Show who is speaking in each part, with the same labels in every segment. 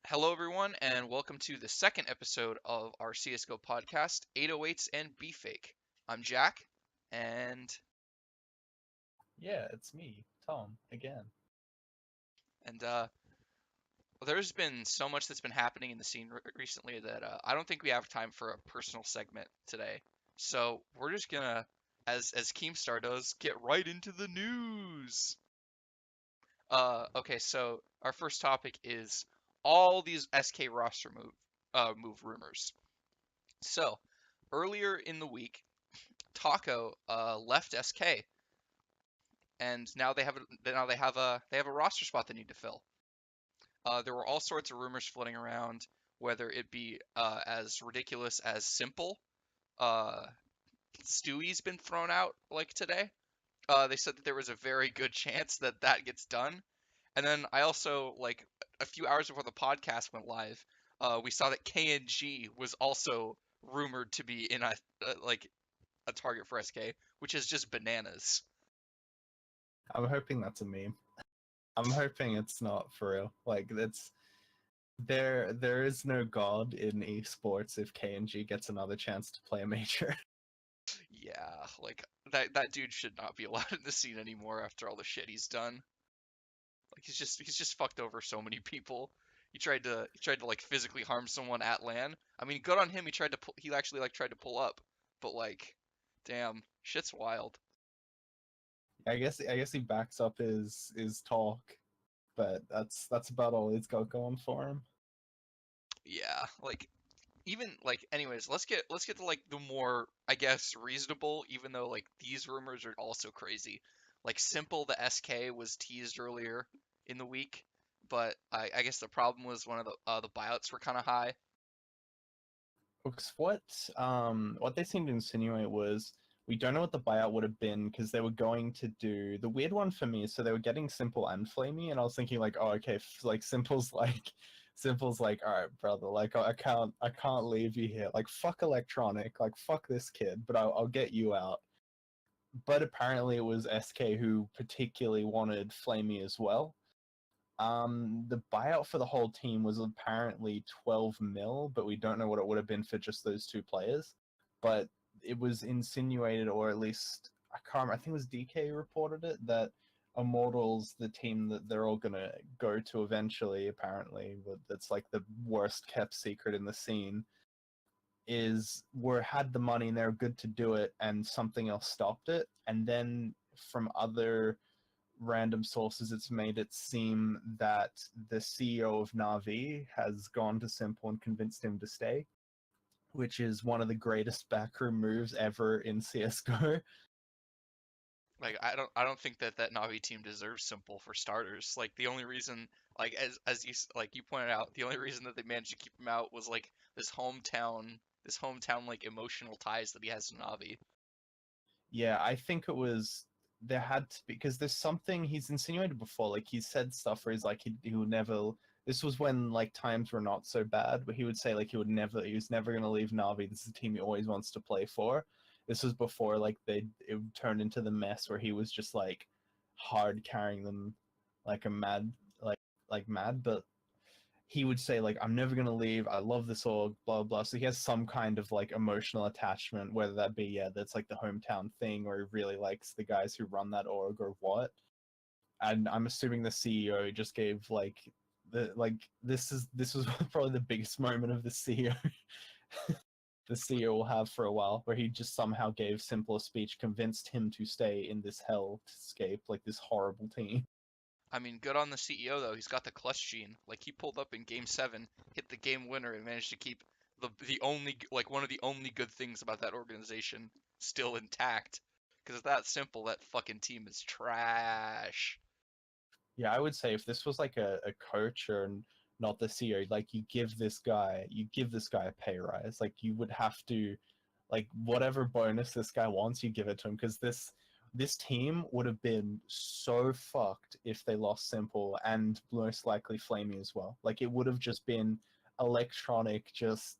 Speaker 1: Hello, everyone, and welcome to the second episode of our CSGO podcast, 808s and Beefake. I'm Jack, and
Speaker 2: Yeah, it's me, Tom, again.
Speaker 1: and there's been so much that's been happening in the scene recently that I don't think we have time for a personal segment today. So we're just gonna, as Keemstar does, get right into the news. Okay, so our first topic is all these SK roster move rumors. So earlier in the week, Taco left SK, and now they have a roster spot they need to fill. There were all sorts of rumors floating around, whether it be as ridiculous as simple. Uh, Stewie's been thrown out like today. They said that there was a very good chance that that gets done. And then I also like a few hours before the podcast went live, we saw that KNG was also rumored to be in like a target for SK, which is just bananas.
Speaker 2: I'm hoping that's a meme. I'm hoping it's not for real. Like that's there is no god in esports if KNG gets another chance to play a major.
Speaker 1: Yeah, like that dude should not be allowed in the scene anymore after all the shit he's done. Like he's just fucked over so many people. He tried to like physically harm someone at LAN. I mean, good on him. He actually like tried to pull up, but like, damn, shit's wild.
Speaker 2: I guess he backs up his talk, but that's about all he's got going for him.
Speaker 1: Yeah, like even like anyways, let's get to like the more I guess reasonable, even though like these rumors are also crazy. Like simple the SK was teased earlier in the week, but I guess the problem was one of the buyouts were kind of high.
Speaker 2: Because what they seemed to insinuate was we don't know what the buyout would have been because they were going to do the weird one for me. So they were getting Simple and Flamey, and I was thinking like, oh, okay, like Simple's like, all right, brother, like I can't leave you here. Like fuck Electronic, like fuck this kid, but I'll get you out. But apparently it was SK who particularly wanted Flamey as well. The buyout for the whole team was apparently 12 mil, but we don't know what it would have been for just those two players. But it was insinuated, or at least I can't remember, I think it was DK reported it, that Immortals, the team that they're all gonna go to eventually, apparently, that's like the worst kept secret in the scene, had the money and they're good to do it, and something else stopped it. And then from other random sources, it's made it seem that the CEO of Navi has gone to Simple and convinced him to stay, which is one of the greatest backroom moves ever in CS:GO.
Speaker 1: Like I don't think that Navi team deserves simple for starters. Like the only reason like like you pointed out, the only reason that they managed to keep him out was like this hometown like emotional ties that he has to Navi.
Speaker 2: Yeah, I think it was there had to be because there's something he's insinuated before. Like he said stuff where he's like he would never. This was when like times were not so bad, but he would say like he was never gonna leave Navi. This is a team he always wants to play for. This was before like it turned into the mess where he was just like hard carrying them like a mad like mad. But he would say like I'm never gonna leave. I love this org, blah blah. So he has some kind of like emotional attachment, whether that be that's like the hometown thing, or he really likes the guys who run that org, or what. And I'm assuming the CEO just gave like this was probably the biggest moment of the CEO the CEO will have for a while, where he just somehow gave Simple a speech, convinced him to stay in this hellscape, like this horrible team.
Speaker 1: I mean, good on the CEO though. He's got the clutch gene. Like he pulled up in game 7, hit the game winner and managed to keep the only like one of the only good things about that organization still intact. Cuz it's that simple, that fucking team is trash.
Speaker 2: Yeah, I would say if this was like a coach or not the CEO, like you give this guy a pay rise. Like you would have to, like whatever bonus this guy wants, you give it to him because this team would have been so fucked if they lost Simple and most likely Flamey as well. Like it would have just been electronic, just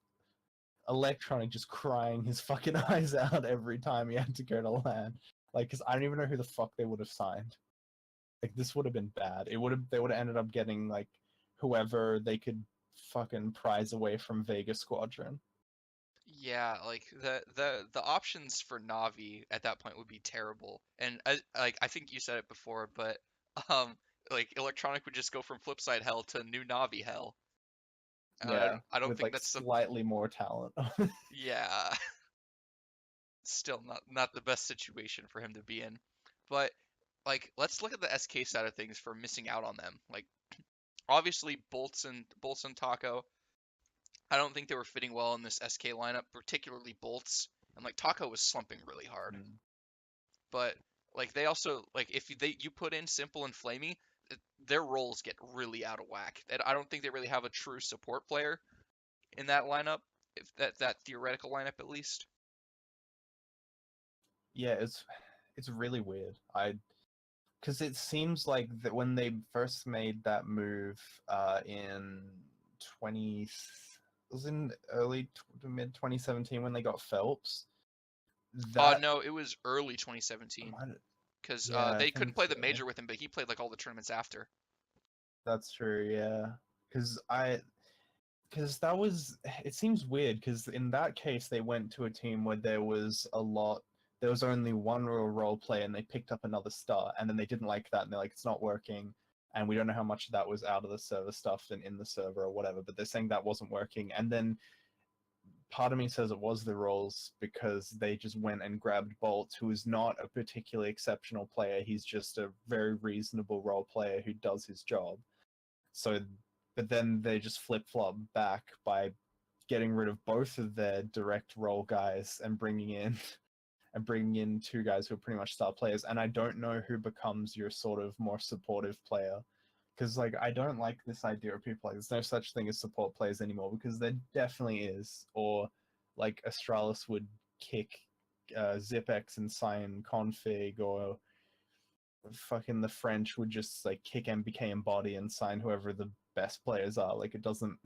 Speaker 2: electronic, just crying his fucking eyes out every time he had to go to LAN. Like, because I don't even know who the fuck they would have signed. Like this would have been bad. They would have ended up getting like whoever they could fucking prize away from Vega Squadron.
Speaker 1: Yeah, like the options for Navi at that point would be terrible. And like I think you said it before, but um like Electronic would just go from Flipside Hell to new Navi Hell.
Speaker 2: Yeah,
Speaker 1: I don't
Speaker 2: with
Speaker 1: think
Speaker 2: like
Speaker 1: that's some
Speaker 2: slightly more talent.
Speaker 1: yeah, still not the best situation for him to be in. But like let's look at the SK side of things for missing out on them. Like obviously Bolts and Taco, I don't think they were fitting well in this SK lineup, particularly Bolts. And like Taco was slumping really hard.
Speaker 2: Mm.
Speaker 1: But like they also like if you put in Simple and Flamey, their roles get really out of whack. And I don't think they really have a true support player in that lineup, if that theoretical lineup at least.
Speaker 2: Yeah, it's really weird. I because it seems like that when they first made that move in 20 was in early to mid 2017 when they got Phelps. That
Speaker 1: No, it was early 2017
Speaker 2: might
Speaker 1: because
Speaker 2: yeah, I
Speaker 1: they couldn't
Speaker 2: think
Speaker 1: play the
Speaker 2: so.
Speaker 1: major with him, but he played like all the tournaments after.
Speaker 2: That's true, yeah. Because because that was it seems weird because in that case they went to a team where there was only one real role play and they picked up another star and then they didn't like that and they're like it's not working and we don't know how much of that was out of the server stuff and in the server or whatever, but they're saying that wasn't working. And then part of me says it was the roles because they just went and grabbed Bolt, who is not a particularly exceptional player. He's just a very reasonable role player who does his job. So, but then they just flip flop back by getting rid of both of their direct role guys and bringing in two guys who are pretty much star players. And I don't know who becomes your sort of more supportive player. Because like I don't like this idea of people like there's no such thing as support players anymore because there definitely is. Or like Astralis would kick ZipX and sign config, or fucking the French would just like kick MBK and body and sign whoever the best players are. Like it doesn't,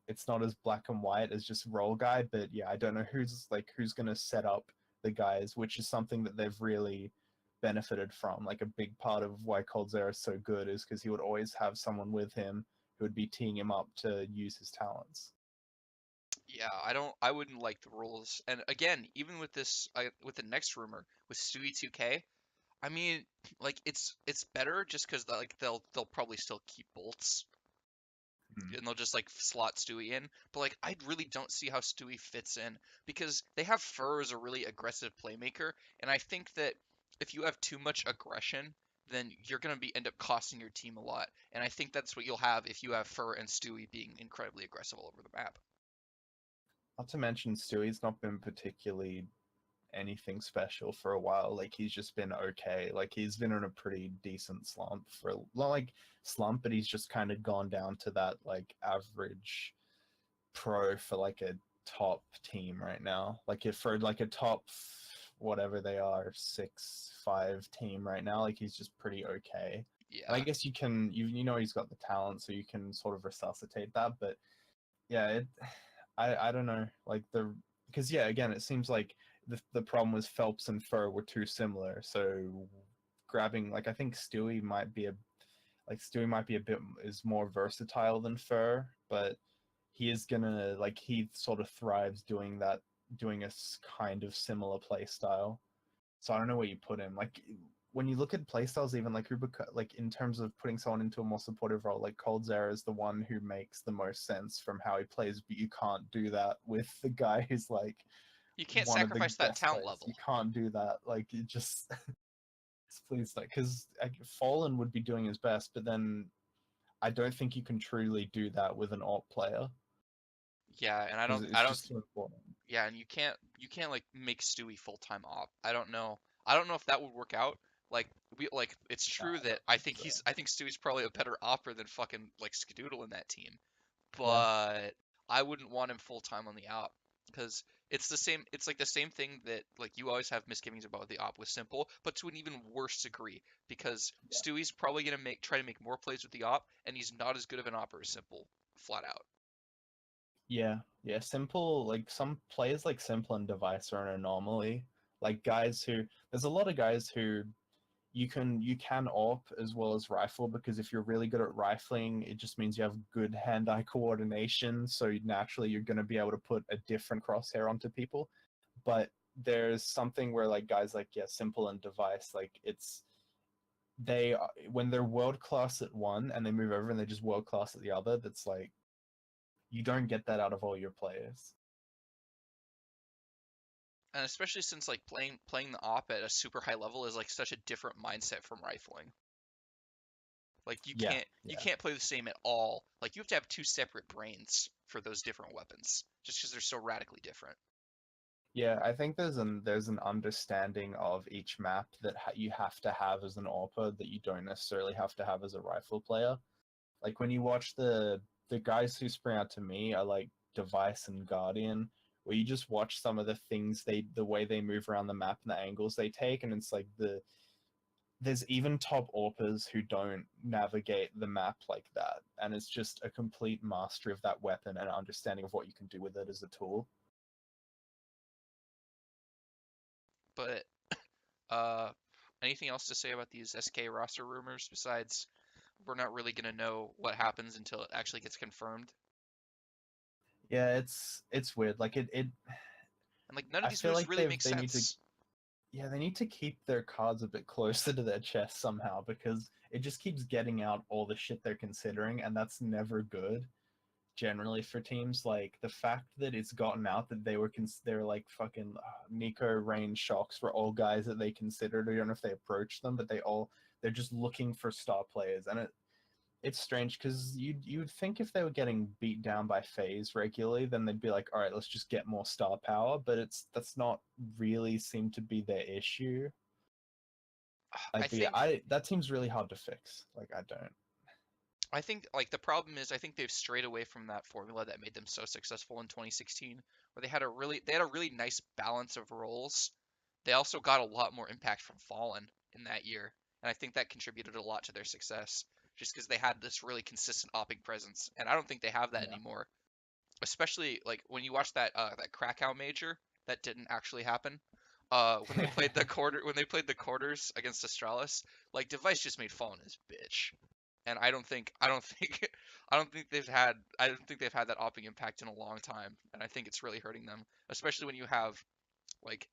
Speaker 2: it's not as black and white as just role guy. But yeah, I don't know who's gonna set up the guys, which is something that they've really benefited from. Like a big part of why Coldzera is so good is because he would always have someone with him who would be teeing him up to use his talents.
Speaker 1: Yeah, I wouldn't like the rules. And again, even with this, with the next rumor with Stewie 2K, I mean, like it's better just because like they'll probably still keep bolts
Speaker 2: Mm.
Speaker 1: and they'll just like slot Stewie in. But like I really don't see how Stewie fits in because they have Fur as a really aggressive playmaker, and I think that if you have too much aggression, then you're gonna be end up costing your team a lot. And I think that's what you'll have if you have Fur and Stewie being incredibly aggressive all over the map.
Speaker 2: Not to mention Stewie's not been particularly anything special for a while. Like he's just been okay. Like he's been in a pretty decent slump for not like slump, but he's just kind of gone down to that like average pro for like a top team right now. Like if for like a top whatever they are 6-5 team right now, like he's just pretty okay. And I
Speaker 1: Yeah.
Speaker 2: guess you know he's got the talent, so you can sort of resuscitate that. But yeah, I don't know like the because yeah again it seems like the problem was Phelps and Fur were too similar, so grabbing like I think Stewie might be a bit is more versatile than Fur, but he is gonna like he sort of thrives doing a kind of similar play style. So I don't know where you put him. Like when you look at playstyles, even like like in terms of putting someone into a more supportive role, like Coldzera is the one who makes the most sense from how he plays, but you can't do that with the guy who's like
Speaker 1: You can't
Speaker 2: one of the
Speaker 1: sacrifice that
Speaker 2: best
Speaker 1: talent
Speaker 2: players. You
Speaker 1: level.
Speaker 2: can't do that. Like you just please like because Fallen would be doing his best, but then I don't think you can truly do that with an alt player
Speaker 1: Yeah, and
Speaker 2: because
Speaker 1: I
Speaker 2: it's
Speaker 1: don't
Speaker 2: just too important.
Speaker 1: yeah, and you can't like make Stewie full-time op. I don't know. I don't know if that would work out. Like we like it's
Speaker 2: Nah,
Speaker 1: true
Speaker 2: I
Speaker 1: that
Speaker 2: don't think so.
Speaker 1: I think Stewie's probably a better opper than fucking like Skadoodle in that team.
Speaker 2: Yeah.
Speaker 1: But I wouldn't want him full-time on the op because it's like the same thing that like you always have misgivings about the op with Simple, but to an even worse degree because
Speaker 2: Yeah.
Speaker 1: Stewie's probably gonna make try to make more plays with the op and he's not as good of an opper as Simple, flat out.
Speaker 2: Yeah, yeah. Simple, like some players like Simple and Device are an anomaly. Like guys who, there's a lot of guys who you can AWP as well as rifle, because if you're really good at rifling, it just means you have good hand-eye coordination. So naturally, you're going to be able to put a different crosshair onto people. But there's something where like guys like Simple and Device, like they when they're world class at one and they move over and they're just world class at the other, that's like you don't get that out of all your players.
Speaker 1: And especially since like playing the op at a super high level is like such a different mindset from rifling. Like
Speaker 2: Yeah,
Speaker 1: you
Speaker 2: yeah.
Speaker 1: can't play the same at all. Like you have to have two separate brains for those different weapons, just because they're so radically different.
Speaker 2: Yeah, I think there's an understanding of each map that you have to have as an AWPer that you don't necessarily have to have as a rifle player. Like when you watch the guys who spring out to me are like Device and Guardian, where you just watch some of the things the way they move around the map and the angles they take, and it's like there's even top AWPers who don't navigate the map like that, and it's just a complete mastery of that weapon and understanding of what you can do with it as a tool.
Speaker 1: But uh, anything else to say about these SK roster rumors besides we're not really gonna know what happens until it actually gets confirmed?
Speaker 2: Yeah, it's weird. Like it
Speaker 1: And like none of
Speaker 2: I
Speaker 1: these
Speaker 2: feel
Speaker 1: moves
Speaker 2: like
Speaker 1: really make
Speaker 2: they need to
Speaker 1: sense.
Speaker 2: yeah, they need to keep their cards a bit closer to their chest somehow, because it just keeps getting out all the shit they're considering, and that's never good generally for teams. Like the fact that it's gotten out that they're like fucking Nico, Rain, shox were all guys that they considered. I don't know if they approached them, but they're just looking for star players, and it's strange because you'd think if they were getting beat down by FaZe regularly, then they'd be like, all right, let's just get more star power. But that's not really seemed to be their issue.
Speaker 1: I
Speaker 2: But yeah,
Speaker 1: think
Speaker 2: I that seems really hard to fix. Like I don't.
Speaker 1: I think like the problem is I think they've strayed away from that formula that made them so successful in 2016, where they had a really nice balance of roles. They also got a lot more impact from Fallen in that year, and I think that contributed a lot to their success, just because they had this really consistent opping presence, and I don't think they have that
Speaker 2: Yeah.
Speaker 1: anymore. Especially like when you watch that Krakow major that didn't actually happen. When they played the quarters against Astralis, like Device just made Fallen his bitch, and I don't think I don't think they've had that opping impact in a long time, and I think it's really hurting them, especially when you have like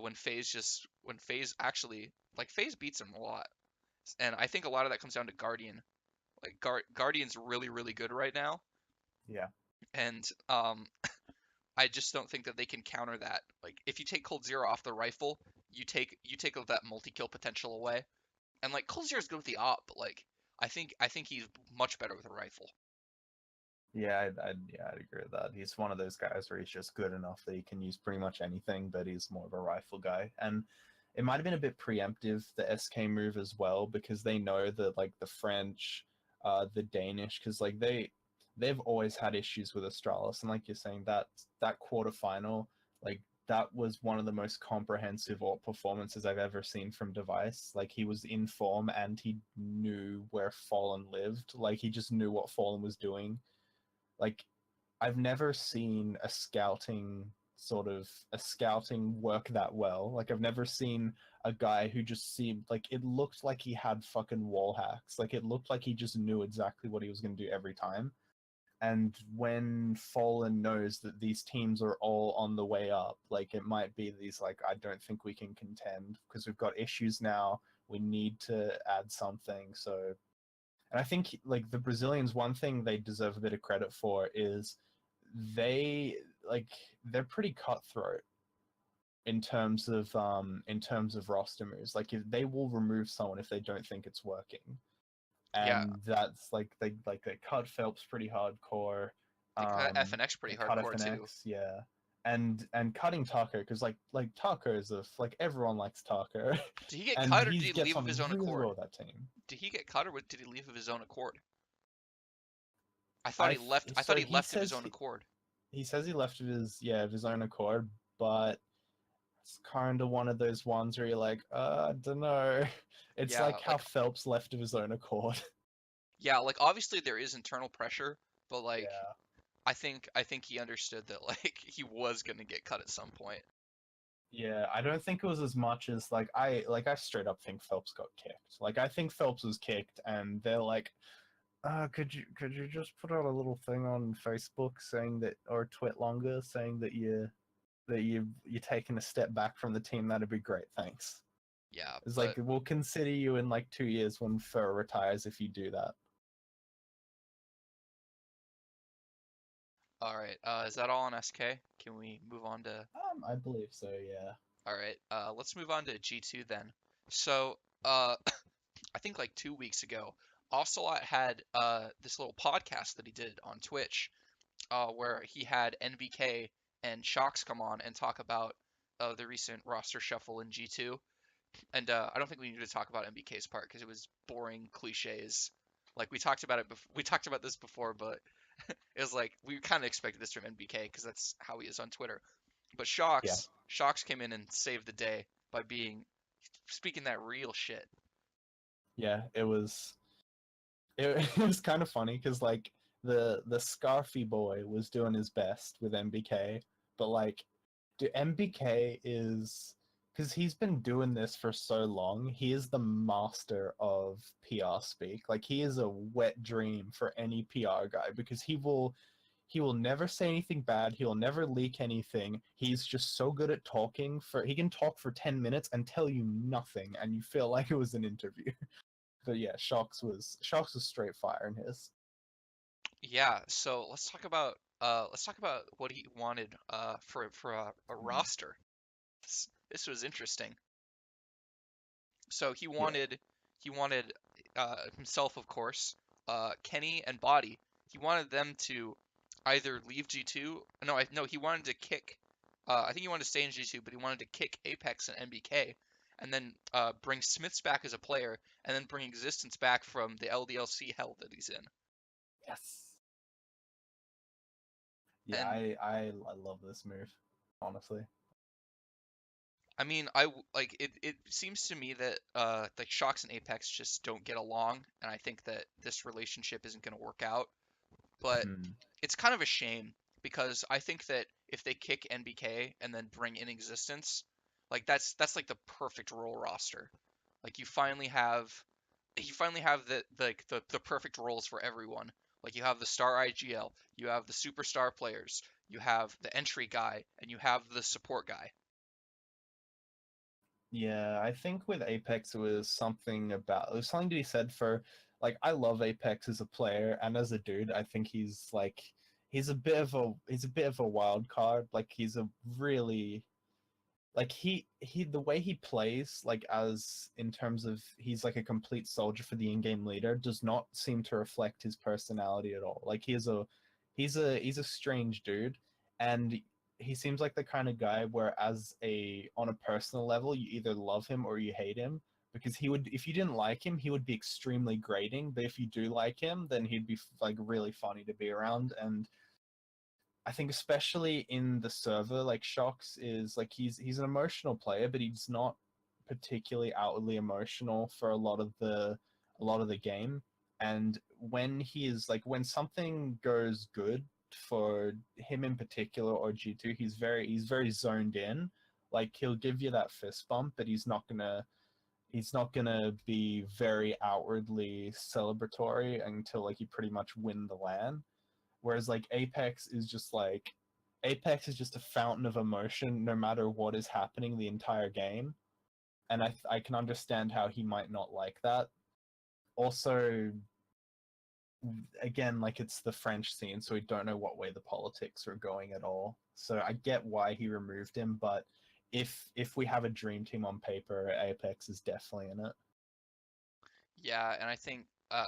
Speaker 1: when FaZe actually like FaZe beats them a lot, and I think a lot of that comes down to Guardian. Like Guardian's really good right now,
Speaker 2: Yeah.
Speaker 1: and I just don't think that they can counter that. Like if you take Cold Zero off the rifle, you take that multi kill potential away. And like Cold Zero's good with the op, but like I think he's much better with a rifle.
Speaker 2: Yeah, I'd agree with that. He's one of those guys where he's just good enough that he can use pretty much anything, but he's more of a rifle guy. And it might have been a bit preemptive, the SK move as well, because they know that like the French, the Danish, because like they've always had issues with Astralis, and like you're saying, that quarterfinal, like that was one of the most comprehensive AWP performances I've ever seen from Device. Like he was in form and he knew where Fallen lived. Like he just knew what Fallen was doing. Like I've never seen a scouting work that well. Like I've never seen a guy who just seemed like it looked like he had fucking wall hacks. Like it looked like he just knew exactly what he was going to do every time. And when Fallen knows that these teams are all on the way up, like it might be these like I don't think we can contend because we've got issues now. We need to add something. So and I think like the Brazilians, one thing they deserve a bit of credit for is they like they're pretty cutthroat in terms of roster moves. Like if they will remove someone if they don't think it's working,
Speaker 1: Yeah,
Speaker 2: and that's like they cut Phelps pretty hardcore.
Speaker 1: they cut FNX pretty
Speaker 2: They cut
Speaker 1: hardcore too.
Speaker 2: FNX, yeah. And cutting Taco because like Taco is a like everyone likes Taco,
Speaker 1: Did he get
Speaker 2: and
Speaker 1: cut or did
Speaker 2: he
Speaker 1: he
Speaker 2: gets
Speaker 1: leave of
Speaker 2: on
Speaker 1: his own
Speaker 2: really well
Speaker 1: accord?
Speaker 2: with that team.
Speaker 1: Did he get cut or did he leave of his own accord? I thought
Speaker 2: So
Speaker 1: he left of his own accord.
Speaker 2: he says he left of his own accord, but it's kind of one of those ones where you're like, I don't know. It's
Speaker 1: Yeah,
Speaker 2: like how
Speaker 1: like
Speaker 2: Phelps left of his own accord.
Speaker 1: yeah, like obviously there is internal pressure, but like
Speaker 2: Yeah,
Speaker 1: I think he understood that like he was gonna get cut at some point.
Speaker 2: Yeah, I don't think it was as much as I straight up think Phelps got kicked. Like I think Phelps was kicked, and they're like, could you just put out a little thing on Facebook saying that, or tweet longer saying that you're taking a step back from the team? That'd be great, thanks.
Speaker 1: Yeah,
Speaker 2: It's like
Speaker 1: but
Speaker 2: we'll consider you in like 2 years when Fur retires if you do that.
Speaker 1: all right. Is that all on SK? Can we move on to?
Speaker 2: I believe so. Yeah.
Speaker 1: All right. Let's move on to G2 then. So, uh, I think like 2 weeks ago, Ocelot had this little podcast that he did on Twitch, where he had NBK and shox come on and talk about the recent roster shuffle in G2. And I don't think we need to talk about MBK's part because it was boring cliches. Like we talked about this before, but it was like we kind of expected this from NBK because that's how he is on Twitter. But
Speaker 2: Yeah.
Speaker 1: shox came in and saved the day by being speaking that real shit.
Speaker 2: Yeah. It was kind of funny because like the Scarfy boy was doing his best with MBK, but like MBK is, because he's been doing this for so long. He is the master of PR speak. Like he is a wet dream for any PR guy because he will never say anything bad. He will never leak anything. He's just so good at talking. He can talk for 10 minutes and tell you nothing and you feel like it was an interview. But yeah, shox was straight fire in his.
Speaker 1: Yeah, so let's talk about what he wanted for a
Speaker 2: Mm.
Speaker 1: roster. This was interesting. So
Speaker 2: Yeah.
Speaker 1: he wanted himself, of course, Kenny and Body. He wanted them to either leave G2. No, he wanted to kick. I think he wanted to stay in G2, but he wanted to kick Apex and MBK, and then bring Smiths back as a player, and then bring Existence back from the LDLC hell that he's in.
Speaker 2: Yes. Yeah,
Speaker 1: And
Speaker 2: I love this move, honestly.
Speaker 1: I mean, like it seems to me that like shox and Apex just don't get along, and I think that this relationship isn't going to work out. But
Speaker 2: Mm.
Speaker 1: it's kind of a shame because I think that if they kick NBK and then bring in Existence, like that's like the perfect role roster. Like you finally have the perfect roles for everyone. Like you have the star IGL, you have the superstar players, you have the entry guy, and you have the support guy.
Speaker 2: Yeah, I think with Apex it was something to be said for, like, I love Apex as a player and as a dude. I think he's a bit of a wild card. Like he's a really, like he the way he plays, like, as in terms of he's like a complete soldier for the in-game leader, does not seem to reflect his personality at all. Like he's a strange dude, and he seems like the kind of guy where, as a on a personal level, you either love him or you hate him, because he would, if you didn't like him, he would be extremely grating, but if you do like him, then he'd be like really funny to be around. And I think especially in the server, like, shox is like, he's an emotional player, but he's not particularly outwardly emotional for a lot of the game. And when something goes good for him in particular, or G2, he's very zoned in. Like he'll give you that fist bump, but he's not gonna be very outwardly celebratory until like you pretty much win the LAN. Whereas like Apex is just a fountain of emotion no matter what is happening the entire game. And I can understand how he might not like that. Also, again, like, it's the French scene, so we don't know what way the politics are going at all. So I get why he removed him, but if we have a dream team on paper, Apex is definitely in it.
Speaker 1: Yeah, and I think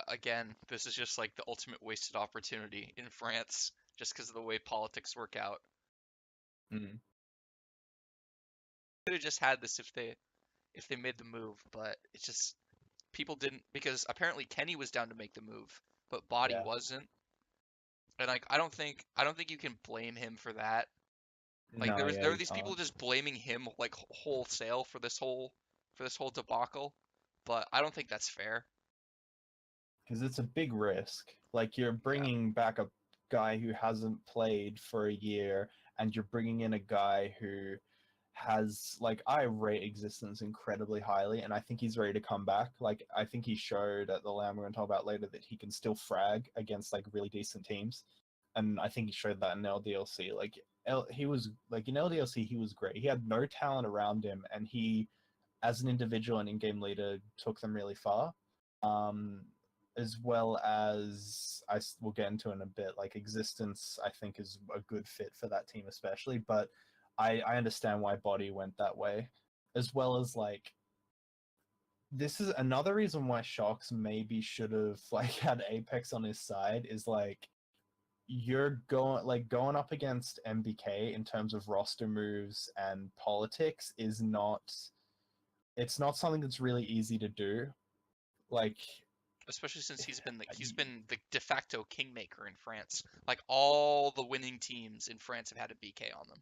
Speaker 1: again, this is just like the ultimate wasted opportunity in France, just because of the way politics work out.
Speaker 2: Mm,
Speaker 1: Could have just had this if they made the move, but it's just people didn't because apparently Kenny was down to make the move, but Body
Speaker 2: yeah.
Speaker 1: wasn't. And like I don't think you can blame him for that. Like
Speaker 2: No, yeah,
Speaker 1: there were
Speaker 2: you
Speaker 1: these people
Speaker 2: can't.
Speaker 1: just blaming him like wholesale for this whole debacle, but I don't think that's fair.
Speaker 2: Because it's a big risk. Like, you're
Speaker 1: Yeah.
Speaker 2: bringing back a guy who hasn't played for a year, and you're bringing in a guy who has like I rate existence incredibly highly, and I think he's ready to come back. Like I think he showed at the LAN we're going to talk about later that he can still frag against like really decent teams, and I think he showed that in LDLC. Like he was like in LDLC he was great. He had no talent around him, and he, as an individual and in-game leader, took them really far. As well as will get into in a bit, like existence, I think is a good fit for that team especially, but I understand why Body went that way, as well as like this is another reason why shox maybe should have like had Apex on his side is like you're going up against MBK in terms of roster moves and politics is not it's not something that's really easy to do. Like
Speaker 1: Especially since he's been the de facto kingmaker in France. Like all the winning teams in France have had a BK on them.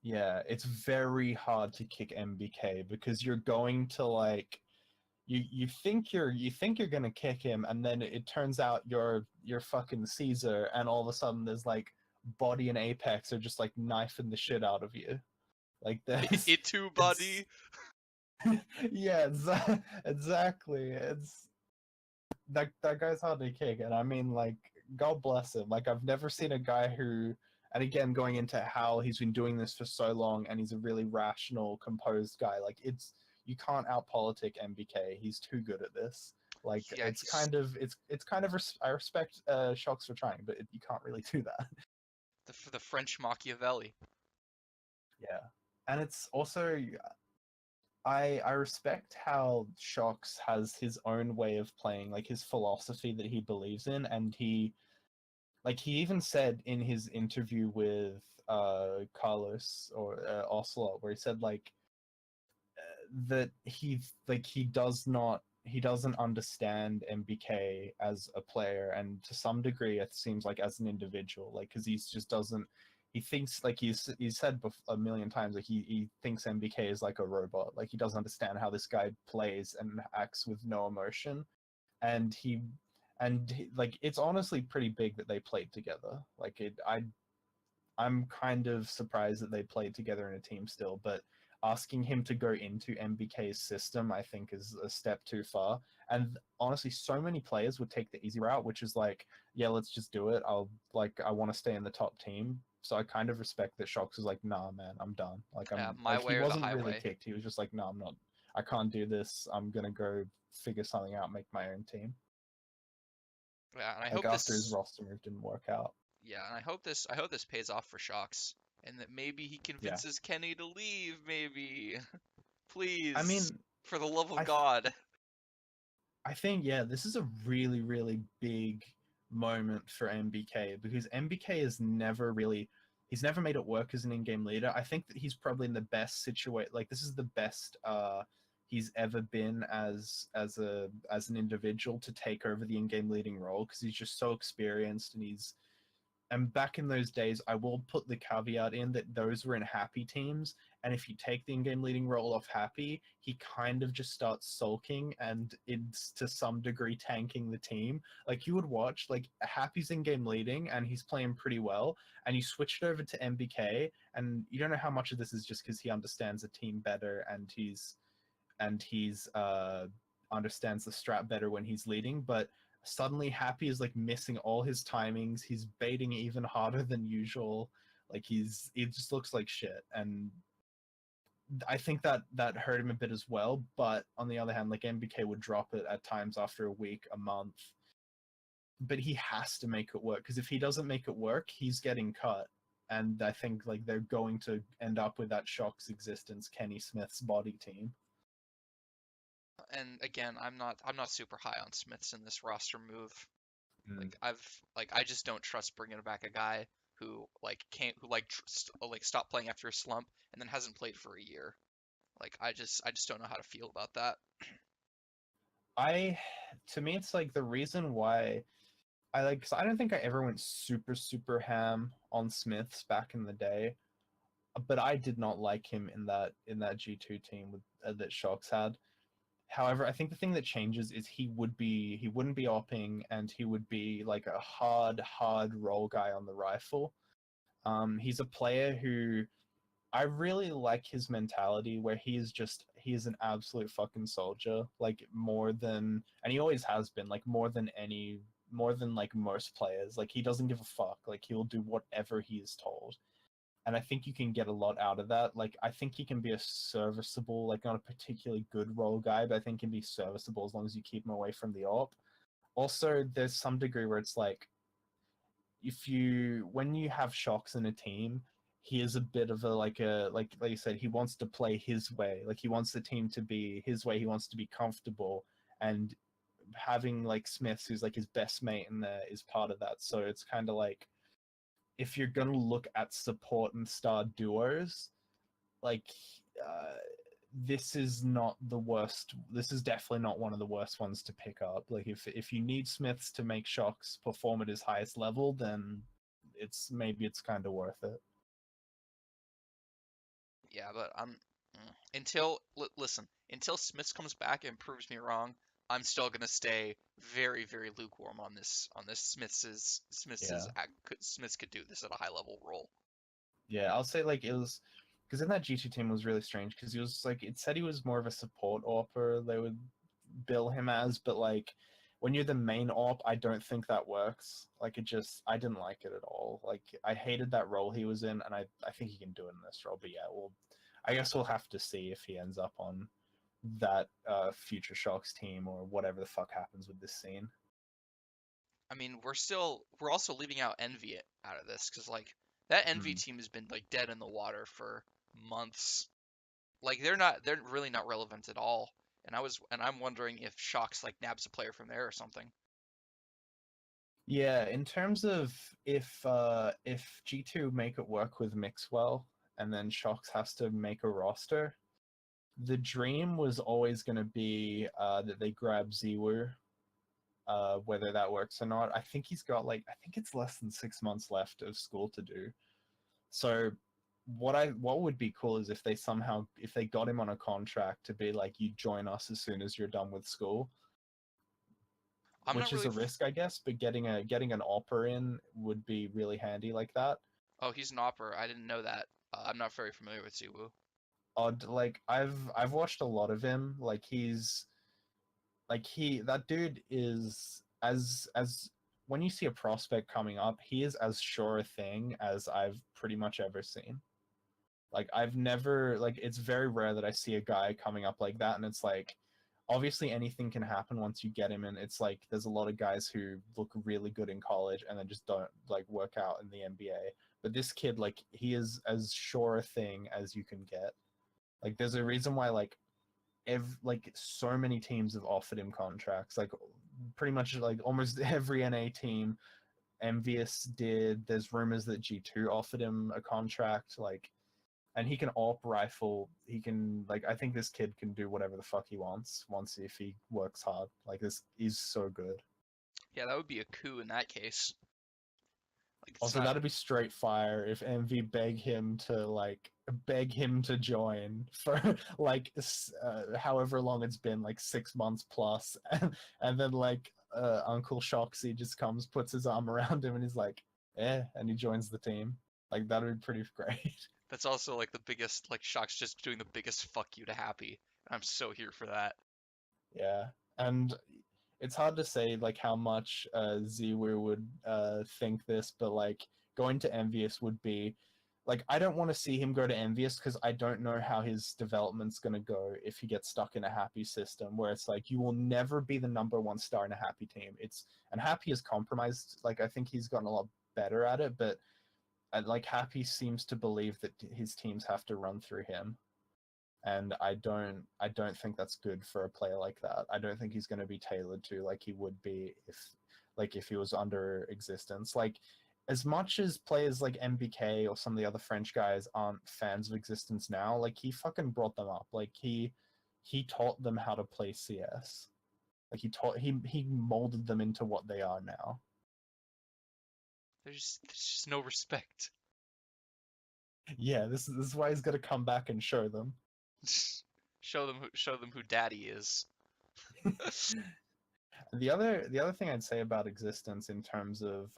Speaker 2: yeah, it's very hard to kick MBK because you're going to like you think you're gonna kick him, and then it turns out you're fucking Caesar, and all of a sudden there's like Body and Apex are just like knifing the shit out of you. Like there's
Speaker 1: It too,
Speaker 2: it's
Speaker 1: buddy.
Speaker 2: yeah, exactly. It's that guy's hard to kick, and I mean like God bless him. Like I've never seen a guy who, and again going into how he's been doing this for so long, and he's a really rational, composed guy. Like it's you can't outpolitic MBK. He's too good at this. Like
Speaker 1: Yeah, he's
Speaker 2: it's kind of I respect shox for trying, but you can't really do that.
Speaker 1: the French Machiavelli.
Speaker 2: Yeah, and it's also I respect how shox has his own way of playing, like his philosophy that he believes in, and he even said in his interview with Carlos or Ocelot, where he said like that he doesn't understand MBK as a player, and to some degree it seems like as an individual, like because he's just doesn't he thinks like he's said a million times like he thinks MBK is like a robot, like he doesn't understand how this guy plays and acts with no emotion, and like it's honestly pretty big that they played together. Like I'm kind of surprised that they played together in a team still, but asking him to go into MBK's system, I think, is a step too far. And honestly, so many players would take the easy route, which is like, yeah, let's just do it. I want to stay in the top team. So I kind of respect that shox was like, nah, man, I'm done. Like
Speaker 1: My
Speaker 2: he
Speaker 1: way or the
Speaker 2: wasn't really
Speaker 1: highway.
Speaker 2: kicked. He was just like, no, I'm not. I can't do this. I'm gonna go figure something out, make my own team.
Speaker 1: Yeah, and I
Speaker 2: Like
Speaker 1: hope
Speaker 2: after his
Speaker 1: this.
Speaker 2: roster move didn't work out.
Speaker 1: Yeah, and I hope this pays off for shox, and that maybe he
Speaker 2: Yeah.
Speaker 1: convinces Kenny to leave. Maybe,
Speaker 2: I
Speaker 1: please,
Speaker 2: mean,
Speaker 1: for the love of
Speaker 2: I
Speaker 1: God.
Speaker 2: I think yeah, this is a really really big moment for MBK because MBK has never really he's never made it work as an in-game leader. I think that he's probably in the best situation. Like this is the best he's ever been as an individual to take over the in-game leading role because he's just so experienced, and back in those days, I will put the caveat in that those were in happy teams. And if you take the in-game leading role off happy, he kind of just starts sulking and it's to some degree tanking the team. Like you would watch, like Happy's in-game leading and he's playing pretty well, and you switch it over to MBK, and you don't know how much of this is just because he understands the team better and he's understands the strat better when he's leading, but suddenly Happy is like missing all his timings. He's baiting even harder than usual. Like it just looks like shit, and I think that hurt him a bit as well. But on the other hand, like MBK would drop it at times after a week, a month, but he has to make it work because if he doesn't make it work, he's getting cut. And I think like they're going to end up with that shox existence, Kenny Smith's body team.
Speaker 1: And again, I'm not super high on Smiths in this roster move.
Speaker 2: Mm.
Speaker 1: I just don't trust bringing back a guy who like can't who like stopped playing after a slump and then hasn't played for a year. Like I just don't know how to feel about that.
Speaker 2: I to me it's like the reason why I like cause I don't think I ever went super ham on Smiths back in the day, but I did not like him in that G2 team with that shox had. However, I think the thing that changes is he wouldn't be opping, and he would be like a hard roll guy on the rifle. He's a player who I really like his mentality where he is an absolute fucking soldier, like more than, and he always has been, like more than like most players. Like he doesn't give a fuck. Like he'll do whatever he is told. And I think you can get a lot out of that. Like I think he can be a serviceable, like not a particularly good role guy, but I think he can be serviceable as long as you keep him away from the AWP. Also, there's some degree where it's like if you when you have shox in a team, he is a bit of a like you said, he wants to play his way. Like he wants the team to be his way. He wants to be comfortable, and having like Smiths, who's like his best mate in there, is part of that. So it's kind of like if you're gonna look at support and star duos, like uh, this is not the worst. This is definitely not one of the worst ones to pick up. Like if you need Smiths to make shox perform at his highest level, then it's kind of worth it.
Speaker 1: Yeah, but until listen, until Smiths comes back and proves me wrong, I'm still gonna stay very, very lukewarm on this
Speaker 2: Yeah,
Speaker 1: Smiths could do this at a high level role.
Speaker 2: yeah. I'll say like it was because in that G2 team was really strange because he was like it said he was more of a support AWPer. They would bill him as, but like when you're the main AWP, I don't think that works. Like it just I didn't like it at all. Like I hated that role he was in, and I think he can do it in this role. But yeah, well, I guess we'll have to see if he ends up on that future shox team or whatever the fuck happens with this scene.
Speaker 1: I mean, we're also leaving out Envy out of this because like that Envy
Speaker 2: Hmm.
Speaker 1: team has been like dead in the water for months. Like they're really not relevant at all. And I'm wondering if shox like nabs a player from there or something.
Speaker 2: Yeah, in terms of if G2 make it work with Mixwell and then shox has to make a roster, the dream was always going to be that they grab Ziwu, whether that works or not. I think he's got like I think it's less than 6 months left of school to do. So what would be cool is if they somehow if they got him on a contract to be like you join us as soon as you're done with school,
Speaker 1: I'm not
Speaker 2: which is
Speaker 1: really.
Speaker 2: a risk I guess, but getting an opera in would be really handy like that.
Speaker 1: Oh, he's an opera. I didn't know that. I'm not very familiar with Ziwu.
Speaker 2: Odd like I've watched a lot of him. Like he's like he that dude is as when you see a prospect coming up, he is as sure a thing as I've pretty much ever seen. Like I've never like it's very rare that I see a guy coming up like that, and it's like obviously anything can happen once you get him in. It's like there's a lot of guys who look really good in college and then just don't like work out in the NBA. But this kid, like he is as sure a thing as you can get. Like there's a reason why like so many teams have offered him contracts. Like pretty much like almost every NA team. Envious did. There's rumors that G2 offered him a contract. Like and he can AWP rifle. He can like I think this kid can do whatever the fuck he wants once if he works hard. Like this he's so good.
Speaker 1: Yeah, that would be a coup in that case. Like it's
Speaker 2: Also,
Speaker 1: not.
Speaker 2: that'd be straight fire if MV beg him to join for like however long it's been, like 6 months plus, and then like Uncle Shoxy just comes, puts his arm around him, and he's like, and he joins the team. Like that'd be pretty great.
Speaker 1: That's also like the biggest like shox just doing the biggest fuck you to Happy. I'm so here for that.
Speaker 2: Yeah, and it's hard to say like how much Ziwu would think this, but like going to Envious would be like I don't want to see him go to Envious because I don't know how his development's gonna go if he gets stuck in a Happy system where it's like you will never be the number one star in a Happy team. It's and Happy is compromised. Like I think he's gotten a lot better at it, but like Happy seems to believe that his teams have to run through him, and I don't think that's good for a player like that. I don't think he's going to be tailored to like he would be if he was under existence. Like as much as players like MBK or some of the other French guys aren't fans of existence now, like he fucking brought them up. Like he taught them how to play CS. Like he molded them into what they are now.
Speaker 1: There's just no respect.
Speaker 2: Yeah, this is why he's got to come back and show them.
Speaker 1: Show them who daddy is.
Speaker 2: The other thing I'd say about existence in terms of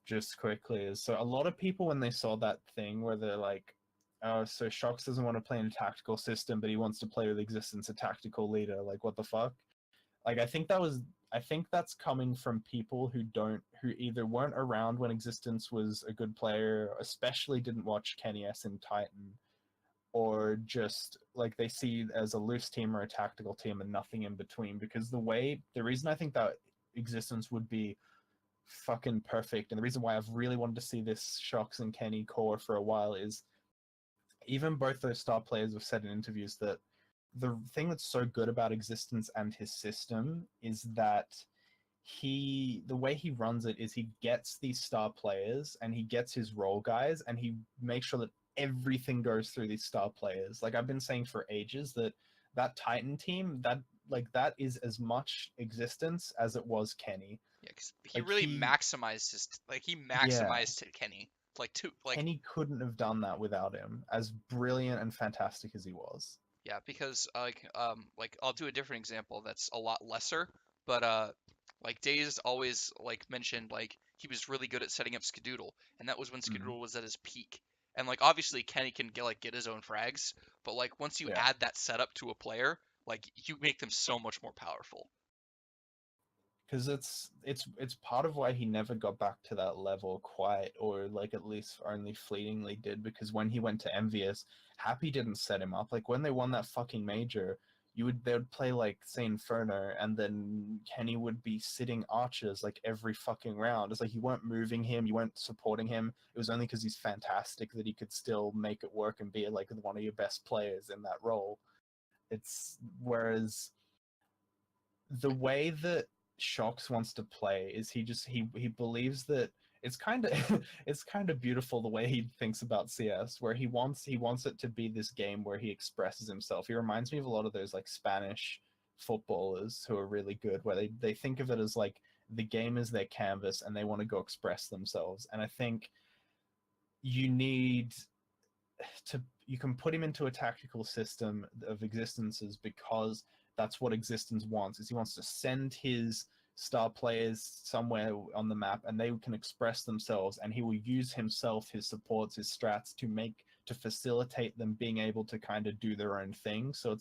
Speaker 2: just quickly is so a lot of people when they saw that thing where they're like so shox doesn't want to play in a tactical system, but he wants to play with existence, a tactical leader. Like, what the fuck? Like, I think that's coming from people who either weren't around when existence was a good player, especially didn't watch Kenny S in Titan, or just like they see it as a loose team or a tactical team and nothing in between. Because the reason I think that existence would be fucking perfect, and the reason why I've really wanted to see this shox and Kenny core for a while is even both those star players have said in interviews that the thing that's so good about existence and his system is that the way he runs it is he gets these star players and he gets his role guys and he makes sure that everything goes through these star players. Like I've been saying for ages that Titan team, that is as much existence as it was Kenny.
Speaker 1: Yeah, because he
Speaker 2: Like
Speaker 1: really maximized he
Speaker 2: yeah,
Speaker 1: maximized Kenny.
Speaker 2: Kenny couldn't have done that without him, as brilliant and fantastic as he was.
Speaker 1: Yeah, because I'll do a different example that's a lot lesser, but like Days always mentioned he was really good at setting up Skadoodle, and that was when
Speaker 2: Mm,
Speaker 1: Skadoodle was at his peak. And obviously Kenny can get his own frags, but once you
Speaker 2: yeah.
Speaker 1: add that setup to a player, you make them so much more powerful.
Speaker 2: Because it's part of why he never got back to that level quite, or like at least only fleetingly did. Because when he went to Envious, Happy didn't set him up. Like when they won that fucking major, they would play like say Inferno, and then Kenny would be sitting archers like every fucking round. It's like you weren't moving him, you weren't supporting him. It was only because he's fantastic that he could still make it work and be like one of your best players in that role. It's whereas the way that shox wants to play is he believes that it's kind of it's kind of beautiful the way he thinks about CS, where he wants it to be this game where he expresses himself. He reminds me of a lot of those like Spanish footballers who are really good, where they think of it as like the game is their canvas and they want to go express themselves. And I think you need you can put him into a tactical system of existences because that's what existence wants. Is he wants to send his star players somewhere on the map and they can express themselves, and he will use himself, his supports, his strats to facilitate them being able to kind of do their own thing. So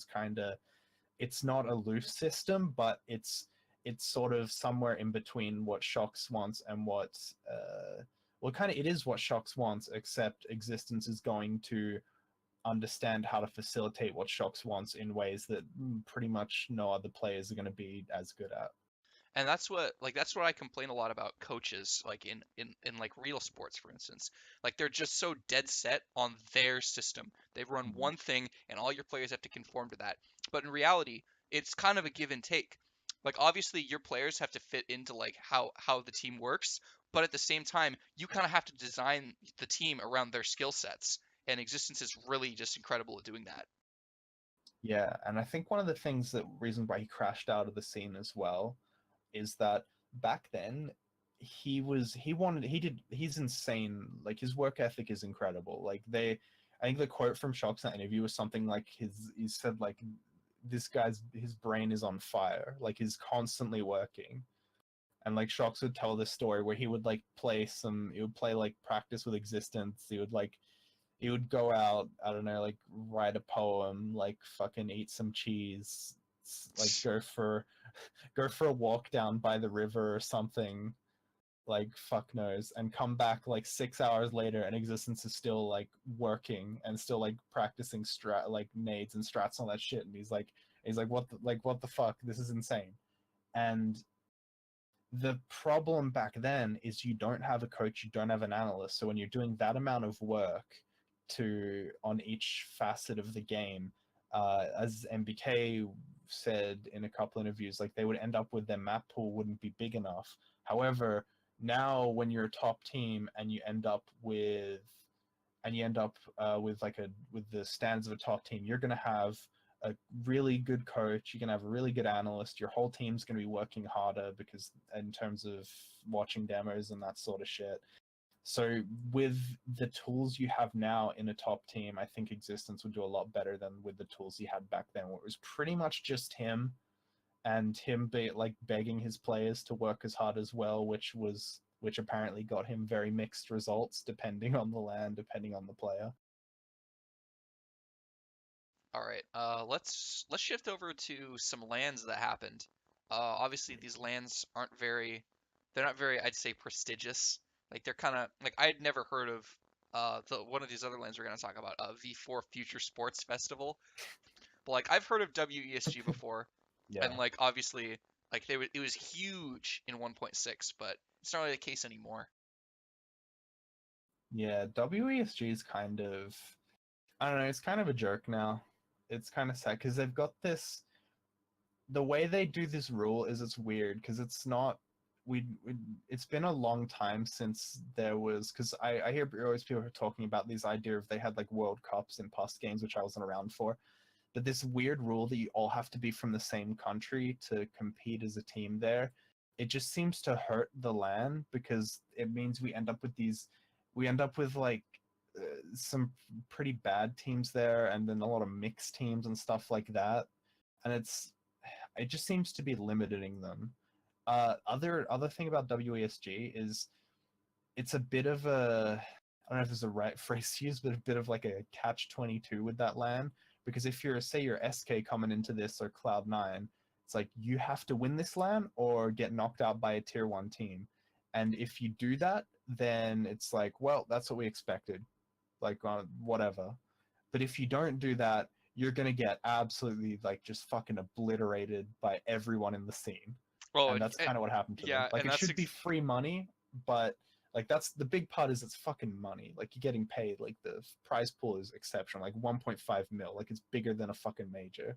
Speaker 2: it's not a loose system, but it's sort of somewhere in between what shox wants and what well, kind of it is what shox wants, except existence is going to understand how to facilitate what shox wants in ways that pretty much no other players are going to be as good at.
Speaker 1: And that's what I complain a lot about coaches in real sports, for instance. They're just so dead set on their system. They run
Speaker 2: Mm.
Speaker 1: one thing and all your players have to conform to that. But in reality, it's kind of a give and take. Obviously your players have to fit into how the team works, but at the same time, you kind of have to design the team around their skill sets. And Existence is really just incredible at doing that.
Speaker 2: Yeah, and I think one of the things that reason why he crashed out of the scene as well is that back then he's insane. Like his work ethic is incredible. I think the quote from shox in that interview was something like he said like this guy's his brain is on fire, like he's constantly working. And like shox would tell this story where he would play like practice with existence. He would go out, I don't know, like write a poem, like fucking eat some cheese, like go for a walk down by the river or something, like fuck knows, and come back like 6 hours later and existence is still like working and still like practicing strat like nades and strats and all that shit. And he's like what the fuck? This is insane. And the problem back then is you don't have a coach, you don't have an analyst. So when you're doing that amount of work to on each facet of the game, as MBK said in a couple interviews, like they would end up with their map pool wouldn't be big enough. However, now when you're a top team and you end up with the standards of a top team, you're going to have a really good coach. You're going to have a really good analyst. Your whole team's going to be working harder because in terms of watching demos and that sort of shit. So with the tools you have now in a top team, I think Existence would do a lot better than with the tools he had back then, where it was pretty much just him and him begging his players to work as hard as well, which apparently got him very mixed results depending on the land, depending on the player.
Speaker 1: All right. Let's shift over to some lands that happened. Obviously these lands aren't very, they're not very, I'd say, prestigious. Like they're kind of like I'd never heard of the one of these other lands we're gonna talk about, V4 Future Sports Festival. But like I've heard of WESG before, and
Speaker 2: Yeah.
Speaker 1: like obviously like it was huge in 1.6, but it's not really the case anymore.
Speaker 2: Yeah, WESG is kind of, I don't know, it's kind of a jerk now. It's kind of sad because they've got this. The way they do this rule is it's weird because it's not. We it's been a long time since there was because I hear always people are talking about this idea of they had like World Cups in past games, which I wasn't around for. But this weird rule that you all have to be from the same country to compete as a team there, it just seems to hurt the LAN because it means we end up with like some pretty bad teams there, and then a lot of mixed teams and stuff like that, and it just seems to be limiting them. Other thing about WESG is it's a bit of a, I don't know if there's a right phrase to use, but a bit of like a catch-22 with that LAN. Because if you're, say, you're SK coming into this or Cloud9, it's like you have to win this LAN or get knocked out by a tier 1 team. And if you do that, then it's like, well, that's what we expected. Like, whatever. But if you don't do that, you're going to get absolutely, like, just fucking obliterated by everyone in the scene.
Speaker 1: Well,
Speaker 2: And that's kind of what happened to them.
Speaker 1: yeah,
Speaker 2: Like,
Speaker 1: and
Speaker 2: it should be free money, but like that's the big part is it's fucking money. Like you're getting paid. Like the prize pool is exceptional. Like 1.5 mil. Like it's bigger than a fucking major.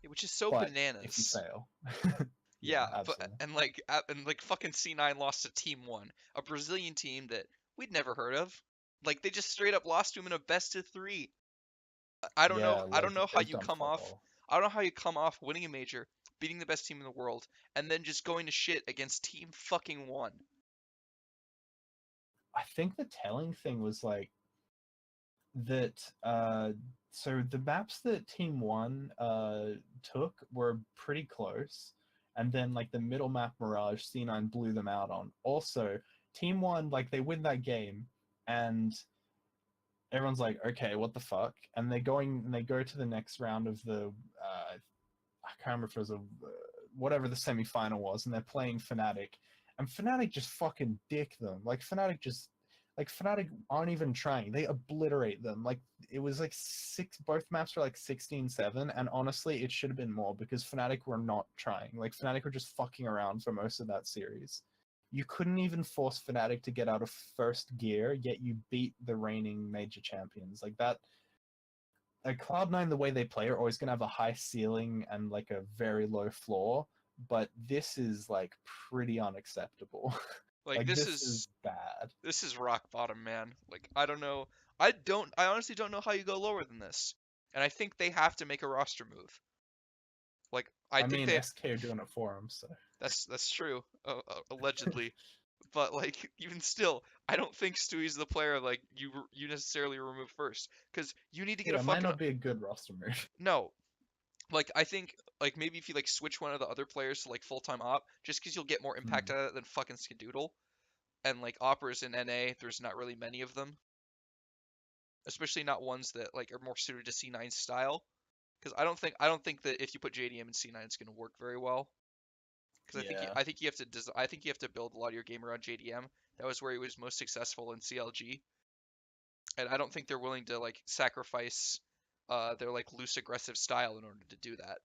Speaker 1: which is so
Speaker 2: But if you
Speaker 1: bananas.
Speaker 2: fail, yeah,
Speaker 1: Yeah, but
Speaker 2: absolutely.
Speaker 1: and like fucking C9 lost to Team One, a Brazilian team that we'd never heard of. Like they just straight up lost to him in a best of three. I don't know.
Speaker 2: Yeah,
Speaker 1: I don't
Speaker 2: like
Speaker 1: know how
Speaker 2: they've
Speaker 1: you
Speaker 2: done
Speaker 1: come
Speaker 2: fuck
Speaker 1: off.
Speaker 2: all.
Speaker 1: I don't know how you come off winning a major, beating the best team in the world, and then just going to shit against Team fucking One.
Speaker 2: I think the telling thing was like that. So the maps that Team One took were pretty close, and then like the middle map Mirage, C9 blew them out on. Also, Team One like they win that game, and everyone's like, okay, what the fuck? And they go to the next round of the I can't remember if it was a whatever the semi-final was, and they're playing Fnatic, and Fnatic just fucking dick them. Like Fnatic aren't even trying. They obliterate them. Like it was like six. Both maps were like 16-7, and honestly, it should have been more because Fnatic were not trying. Like Fnatic were just fucking around for most of that series. You couldn't even force Fnatic to get out of first gear, yet you beat the reigning major champions. Like that, like Cloud9, the way they play are always going to have a high ceiling and like a very low floor, but this is like pretty unacceptable.
Speaker 1: Like
Speaker 2: Like this is bad.
Speaker 1: this is rock bottom, man. Like I don't know. I honestly don't know how you go lower than this. And I think they have to make a roster move. Like I
Speaker 2: I
Speaker 1: think
Speaker 2: mean,
Speaker 1: they
Speaker 2: SK are doing it for him, so
Speaker 1: that's true, allegedly. But like even still, I don't think Stewie's the player like you necessarily remove first because you need to get a
Speaker 2: yeah, it might
Speaker 1: fucking
Speaker 2: not be a good roster move.
Speaker 1: no. Like I think like maybe if you like switch one of the other players to like full-time op, just because you'll get more impact
Speaker 2: Hmm.
Speaker 1: out of it than fucking Skadoodle. And like operas in NA, there's not really many of them, especially not ones that like are more suited to C9 style. Because I don't think that if you put JDM in C9, it's going to work very well. Because
Speaker 2: Yeah,
Speaker 1: I think you have to I think you have to build a lot of your game around JDM. That was where he was most successful in CLG, and I don't think they're willing to like sacrifice their like loose aggressive style in order to do that.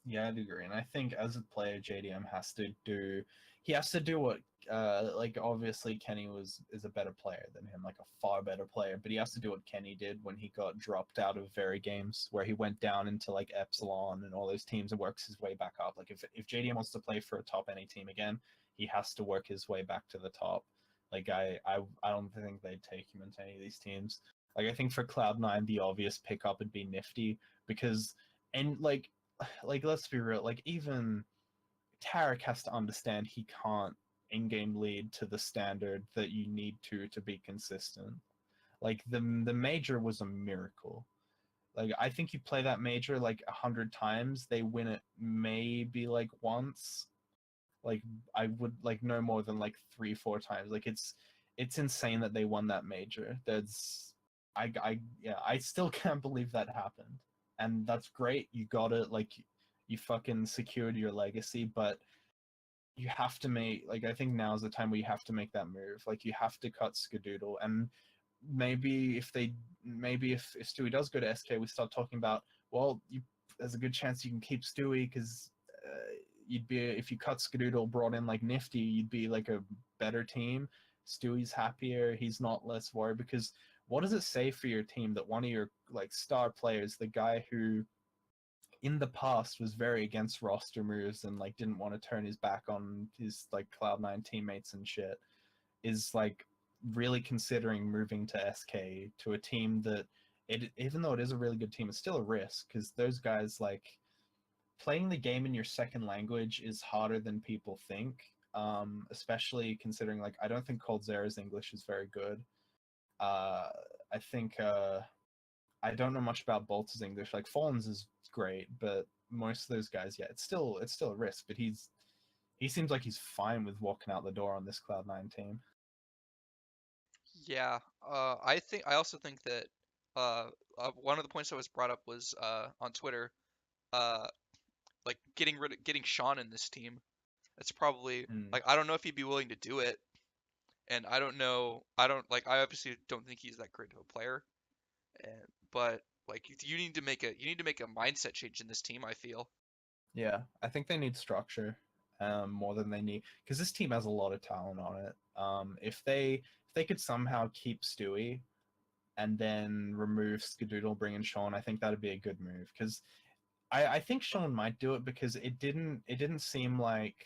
Speaker 2: yeah, I'd agree. And I think as a player, JDM has to do. He has to do what, like obviously Kenny is a better player than him, like a far better player. But he has to do what Kenny did when he got dropped out of very games, where he went down into like Epsilon and all those teams and works his way back up. Like if JDM wants to play for a top any team again, he has to work his way back to the top. Like I don't think they'd take him into any of these teams. Like I think for Cloud9, the obvious pickup would be Nifty because and like let's be real, like even Tarek has to understand he can't in-game lead to the standard that you need to be consistent. Like the major was a miracle. Like I think you play that major like 100 times, they win it maybe like once. Like I would like no more than like 3-4 times. Like it's insane that they won that major. That's yeah, I still can't believe that happened. And that's great. You got it. Like, you fucking secured your legacy, but you have to make, like, I think now is the time where you have to make that move. Like, you have to cut Skadoodle, and maybe if Stewie does go to SK, we start talking about, well, there's a good chance you can keep Stewie because you'd be, if you cut Skadoodle, brought in like Nifty, you'd be like a better team. Stewie's happier. He's not less worried because what does it say for your team that one of your like star players, the guy who in the past was very against roster moves and like didn't want to turn his back on his like Cloud9 teammates and shit, is like really considering moving to SK, to a team that even though it is a really good team, it's still a risk because those guys, like, playing the game in your second language is harder than people think. Especially considering, like, I don't think Coldzera's English is very good. Uh, I think I don't know much about Bolt's English. Like, Fallen's is great, but most of those guys, yeah, it's still a risk. But he seems like he's fine with walking out the door on this Cloud9 team.
Speaker 1: Yeah, I also think that uh, one of the points that was brought up was on Twitter, uh, like getting Sean in this team. It's probably
Speaker 2: Mm.
Speaker 1: like I don't know if he'd be willing to do it, and I don't know. I obviously don't think he's that great of a player, and but like you need to make a mindset change in this team. I feel.
Speaker 2: Yeah, I think they need structure more than they need, because this team has a lot of talent on it. If they could somehow keep Stewie and then remove Skadoodle, bring in Sean, I think that'd be a good move. Because I think Sean might do it because it didn't seem like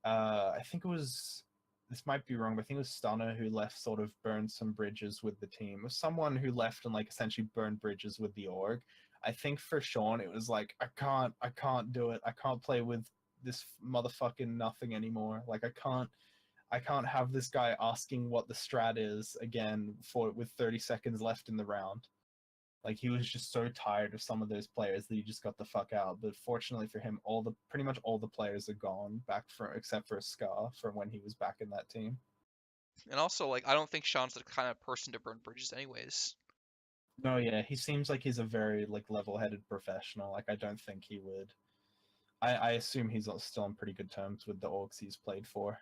Speaker 2: I think it was, this might be wrong, but I think it was Stunner who left, sort of burned some bridges with the team. It was someone who left and like essentially burned bridges with the org. I think for Sean it was like, I can't do it. I can't play with this motherfucking nothing anymore. Like, I can't have this guy asking what the strat is again for with 30 seconds left in the round. Like, he was just so tired of some of those players that he just got the fuck out. But fortunately for him, pretty much all the players are gone back from, except for Scar from when he was back in that team.
Speaker 1: And also, like, I don't think Sean's the kind of person to burn bridges, anyways.
Speaker 2: No, yeah, he seems like he's a very like level-headed professional. Like, I don't think he would. I assume he's still on pretty good terms with the orgs he's played for.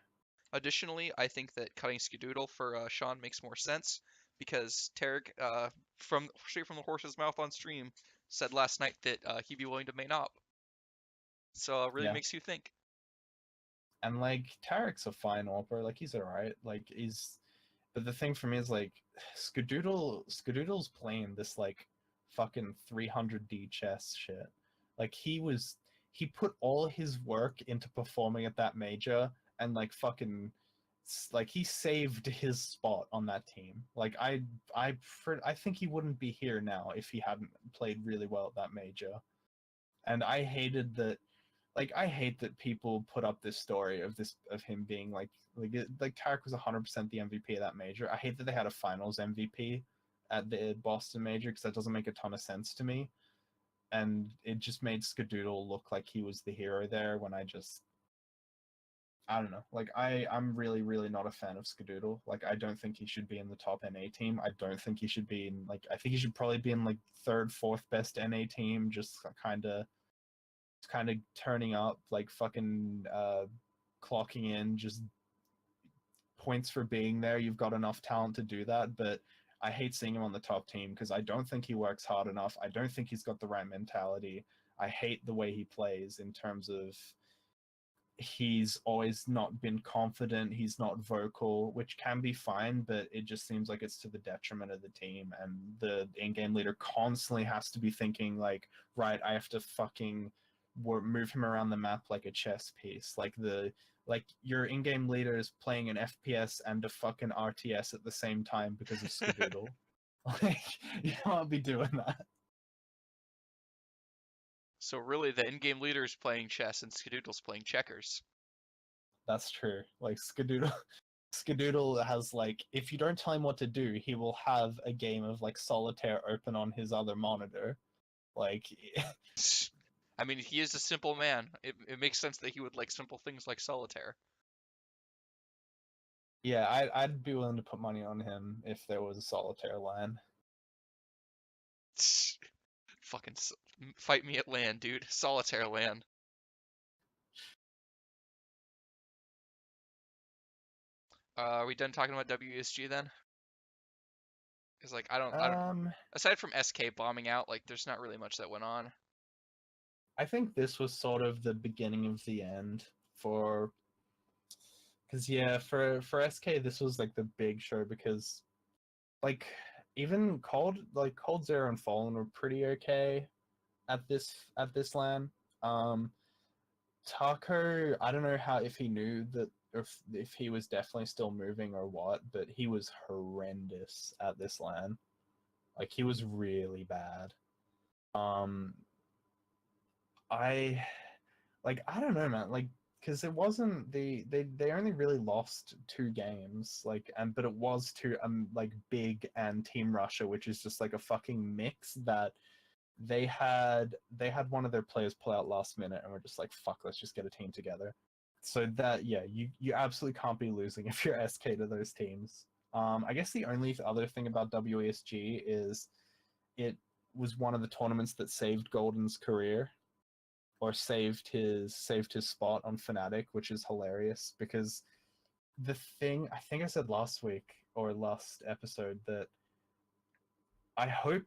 Speaker 1: Additionally, I think that cutting Skadoodle for Sean makes more sense because Tarek, from straight from the horse's mouth on stream, said last night that he'd be willing to main op. So it really
Speaker 2: Yeah,
Speaker 1: makes you think.
Speaker 2: and like Tarek's a fine AWPer. Like, he's alright. Like, he's, but the thing for me is like Skadoodle's playing this like fucking 300D chess shit. Like, he put all his work into performing at that major, and like fucking like he saved his spot on that team. Like, I think he wouldn't be here now if he hadn't played really well at that major. And I hate that people put up this story of him being like Tarek was 100% the MVP of that major. I hate that they had a finals MVP at the Boston major because that doesn't make a ton of sense to me. And it just made Skadoodle look like he was the hero there when I don't know. Like, I'm really, really not a fan of Skadoodle. Like, I don't think he should be in the top NA team. I don't think he should be in, like, I think he should probably be in like third, fourth best NA team, just kind of turning up, like fucking clocking in, just points for being there. You've got enough talent to do that, but I hate seeing him on the top team because I don't think he works hard enough. I don't think he's got the right mentality. I hate the way he plays in terms of he's always not been confident, he's not vocal, which can be fine, but it just seems like it's to the detriment of the team, and the in-game leader constantly has to be thinking like, right, I have to fucking move him around the map like a chess piece. Like your in-game leader is playing an FPS and a fucking RTS at the same time because of Skadoodle. Like, you can't be doing that.
Speaker 1: So really, the in-game leader is playing chess and Skadoodle's playing checkers.
Speaker 2: That's true. Like, Skadoodle has, like, if you don't tell him what to do, he will have a game of like solitaire open on his other monitor. Like,
Speaker 1: I mean, he is a simple man. It makes sense that he would like simple things like solitaire.
Speaker 2: yeah, I'd be willing to put money on him if there was a solitaire line.
Speaker 1: Fucking fight me at LAN, dude. Solitaire LAN. Are we done talking about WESG then? Because like I don't. Aside from SK bombing out, like there's not really much that went on.
Speaker 2: I think this was sort of the beginning of the end for, because yeah, for SK this was like the big show because like even Cold Zero and Fallen were pretty okay at this LAN. Um, Taco, I don't know how if he knew that if he was definitely still moving or what, but he was horrendous at this LAN. Like he was really bad. Um, I I don't know, man. Like because it wasn't they only really lost 2 games, like, and but it was to like Big and Team Russia, which is just like a fucking mix that they had one of their players pull out last minute and we're just like, fuck, let's just get a team together. So that, yeah, you absolutely can't be losing if you're SK to those teams. I guess the only other thing about WESG is it was one of the tournaments that saved Golden's career, or saved his spot on Fnatic, which is hilarious because the thing I think I said last week or last episode that I hope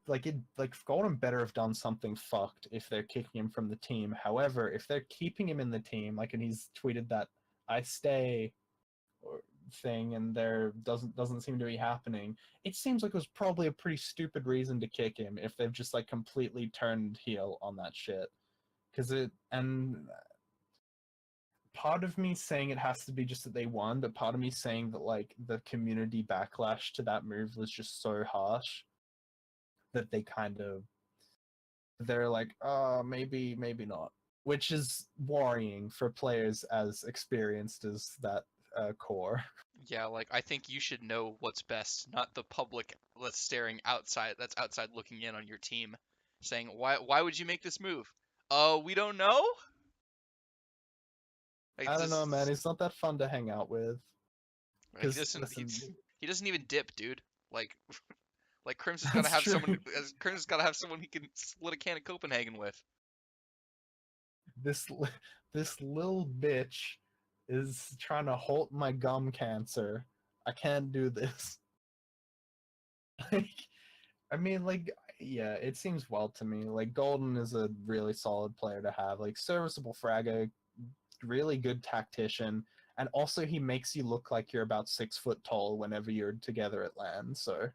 Speaker 2: Golden better have done something fucked if they're kicking him from the team. However, if they're keeping him in the team, like, and he's tweeted that I stay or thing and there doesn't seem to be happening, it seems like it was probably a pretty stupid reason to kick him if they've just like completely turned heel on that shit. Because it and part of me saying it has to be just that they won, but part of me saying that like the community backlash to that move was just so harsh that they're like, maybe not, which is worrying for players as experienced as that core.
Speaker 1: Yeah, like I think you should know what's best, not the public that's staring outside, that's outside looking in on your team, saying why would you make this move? We don't know. Like
Speaker 2: I don't know, man.
Speaker 1: this,
Speaker 2: He's not that fun to hang out with.
Speaker 1: he
Speaker 2: Because
Speaker 1: doesn't
Speaker 2: listen,
Speaker 1: he doesn't even dip, dude. Like like Crims has got to
Speaker 2: that's
Speaker 1: have
Speaker 2: true.
Speaker 1: someone. Crims has got to have someone he can split a can of Copenhagen with.
Speaker 2: This this little bitch is trying to halt my gum cancer. I can't do this. Like, I mean, like, yeah, it seems well to me. Like, Golden is a really solid player to have. Like, serviceable fragger, really good tactician, and also he makes you look like you're about 6 foot tall whenever you're together at LAN. So,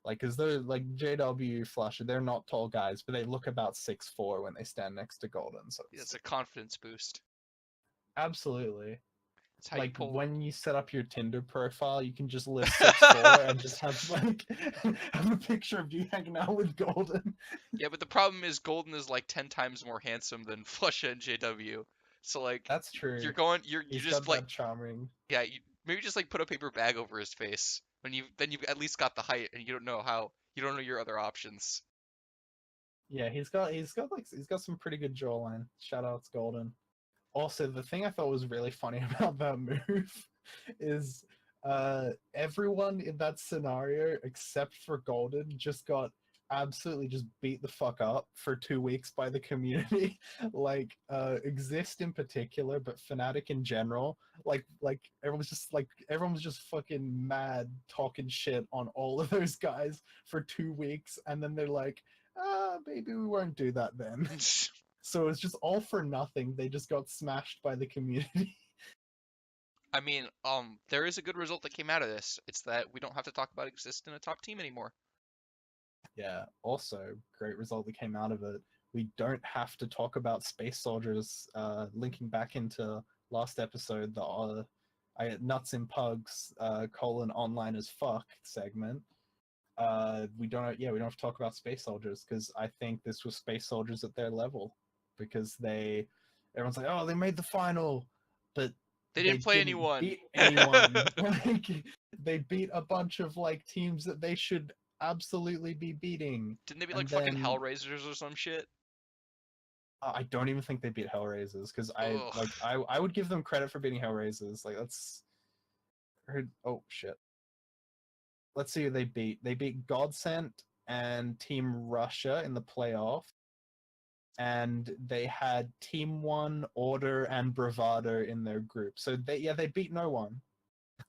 Speaker 2: like, cause they're like JW Flusher, they're not tall guys, but they look about 6'4" when they stand next to Golden. So
Speaker 1: It's a confidence boost.
Speaker 2: absolutely.
Speaker 1: It's how you
Speaker 2: Like
Speaker 1: pull.
Speaker 2: when you set up your Tinder profile, you can just list 6'4" and just have like have a picture of you hanging out with Golden.
Speaker 1: Yeah, but the problem is Golden is like 10 times more handsome than Flusha and JW. So like
Speaker 2: That's true.
Speaker 1: you're
Speaker 2: He's
Speaker 1: just
Speaker 2: got
Speaker 1: like
Speaker 2: that charming.
Speaker 1: yeah, maybe just like put a paper bag over his face when you've at least got the height and you don't know your other options.
Speaker 2: Yeah, he's got some pretty good jawline. Shout outs Golden. Also, the thing I thought was really funny about that move is everyone in that scenario except for Golden just got absolutely just beat the fuck up for 2 weeks by the community. Like Exist in particular, but Fnatic in general. Everyone was just fucking mad talking shit on all of those guys for 2 weeks, and then they're like, maybe we won't do that then. So it's just all for nothing. They just got smashed by the community.
Speaker 1: I mean, there is a good result that came out of this. It's that we don't have to talk about Exist in a top team anymore.
Speaker 2: Yeah, also, great result that came out of it. We don't have to talk about Space Soldiers, linking back into last episode, the Nuts in Pugs, online as fuck segment. We don't have to talk about Space Soldiers because I think this was Space Soldiers at their level, because everyone's like, oh, they made the final, but
Speaker 1: They
Speaker 2: they
Speaker 1: didn't play
Speaker 2: didn't
Speaker 1: anyone.
Speaker 2: beat anyone. Like, they beat a bunch of like teams that they should absolutely be beating,
Speaker 1: Didn't they be like
Speaker 2: and
Speaker 1: fucking
Speaker 2: then
Speaker 1: Hellraisers or some shit?
Speaker 2: I don't even think they beat Hellraisers, because
Speaker 1: Ugh.
Speaker 2: I would give them credit for beating Hellraisers. Like, oh shit. Let's see who they beat. They beat Godsent, and Team Russia in the playoff, and they had Team One, Order, and Bravado in their group. So they beat no one.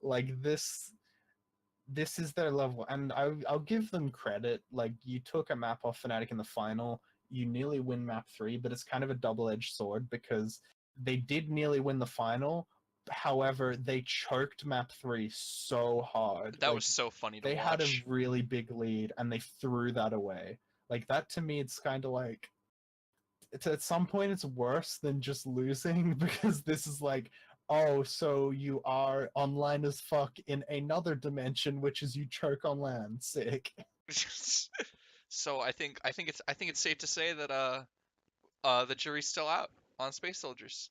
Speaker 2: Like this is their level, and I'll give them credit. Like, you took a map off Fnatic in the final, you nearly win map 3, but it's kind of a double-edged sword because they did nearly win the final. However, they choked map 3 so hard.
Speaker 1: That
Speaker 2: Like,
Speaker 1: was so funny to
Speaker 2: they had a
Speaker 1: watch.
Speaker 2: really big lead and they threw that away. Like, that to me, it's kind of like at some point it's worse than just losing because this is like, oh, so you are online as fuck in another dimension, which is you choke on land. Sick.
Speaker 1: So I think it's safe to say that the jury's still out on Space Soldiers.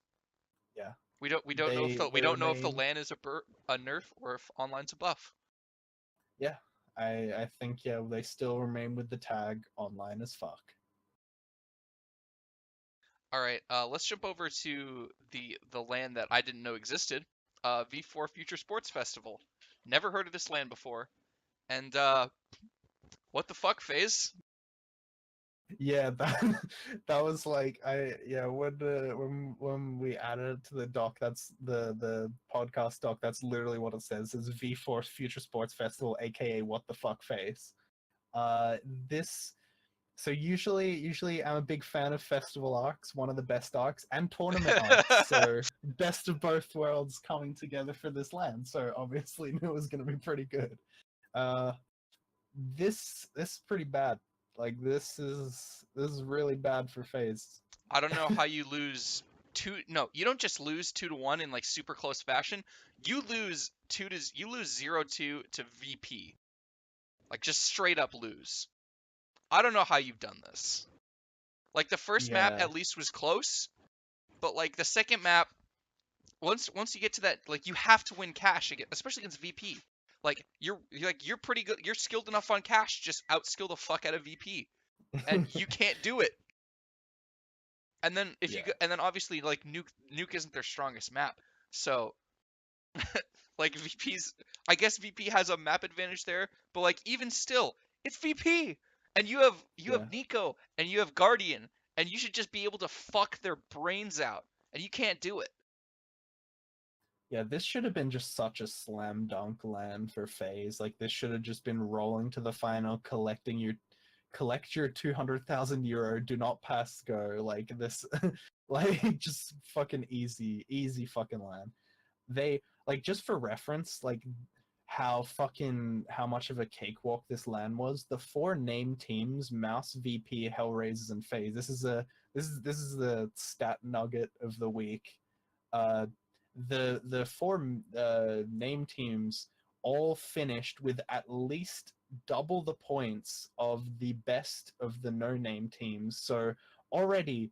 Speaker 2: Yeah,
Speaker 1: We don't know if
Speaker 2: they
Speaker 1: we
Speaker 2: they
Speaker 1: don't know if the
Speaker 2: remain.
Speaker 1: LAN is a nerf or if online's a buff.
Speaker 2: Yeah, I think yeah they still remain with the tag online as fuck.
Speaker 1: All right, let's jump over to the LAN that I didn't know existed. V4 Future Sports Festival. Never heard of this LAN before. And what the fuck, FaZe?
Speaker 2: Yeah, that that was like I yeah when we added it to the doc, that's the podcast doc. That's literally what it says. It's V4 Future Sports Festival, aka What the Fuck Face. Uh, this so usually I'm a big fan of festival arcs, one of the best arcs, and tournament arcs. So best of both worlds coming together for this land. So obviously knew it was going to be pretty good. Uh, this is pretty bad. Like this is really bad for FaZe.
Speaker 1: I don't know how you lose two. No, you don't just lose 2-1 in like super close fashion. You lose 0-2 to VP. Like just straight up lose. I don't know how you've done this. Like the first map
Speaker 2: Yeah,
Speaker 1: at least was close, but like the second map, once you get to that, like you have to win cash again, especially against VP. Like you're pretty good. You're skilled enough on cash, just outskill the fuck out of VP, and you can't do it. And then if you
Speaker 2: yeah,
Speaker 1: go, and then obviously like nuke isn't their strongest map, so like VP's, I guess VP has a map advantage there, but like even still, it's VP, and you have
Speaker 2: yeah,
Speaker 1: Nico and you have Guardian, and you should just be able to fuck their brains out, and you can't do it.
Speaker 2: yeah. This should have been just such a slam dunk land for FaZe. Like this should have just been rolling to the final, collect your 200,000 euro. Do not pass go. Like this, like just fucking easy fucking land. They like just for reference, like how much of a cakewalk this LAN was. The four named teams: Mouse, VP, Hellraisers, and FaZe. This is the stat nugget of the week. Uh, the four name teams all finished with at least double the points of the best of the no name teams. So already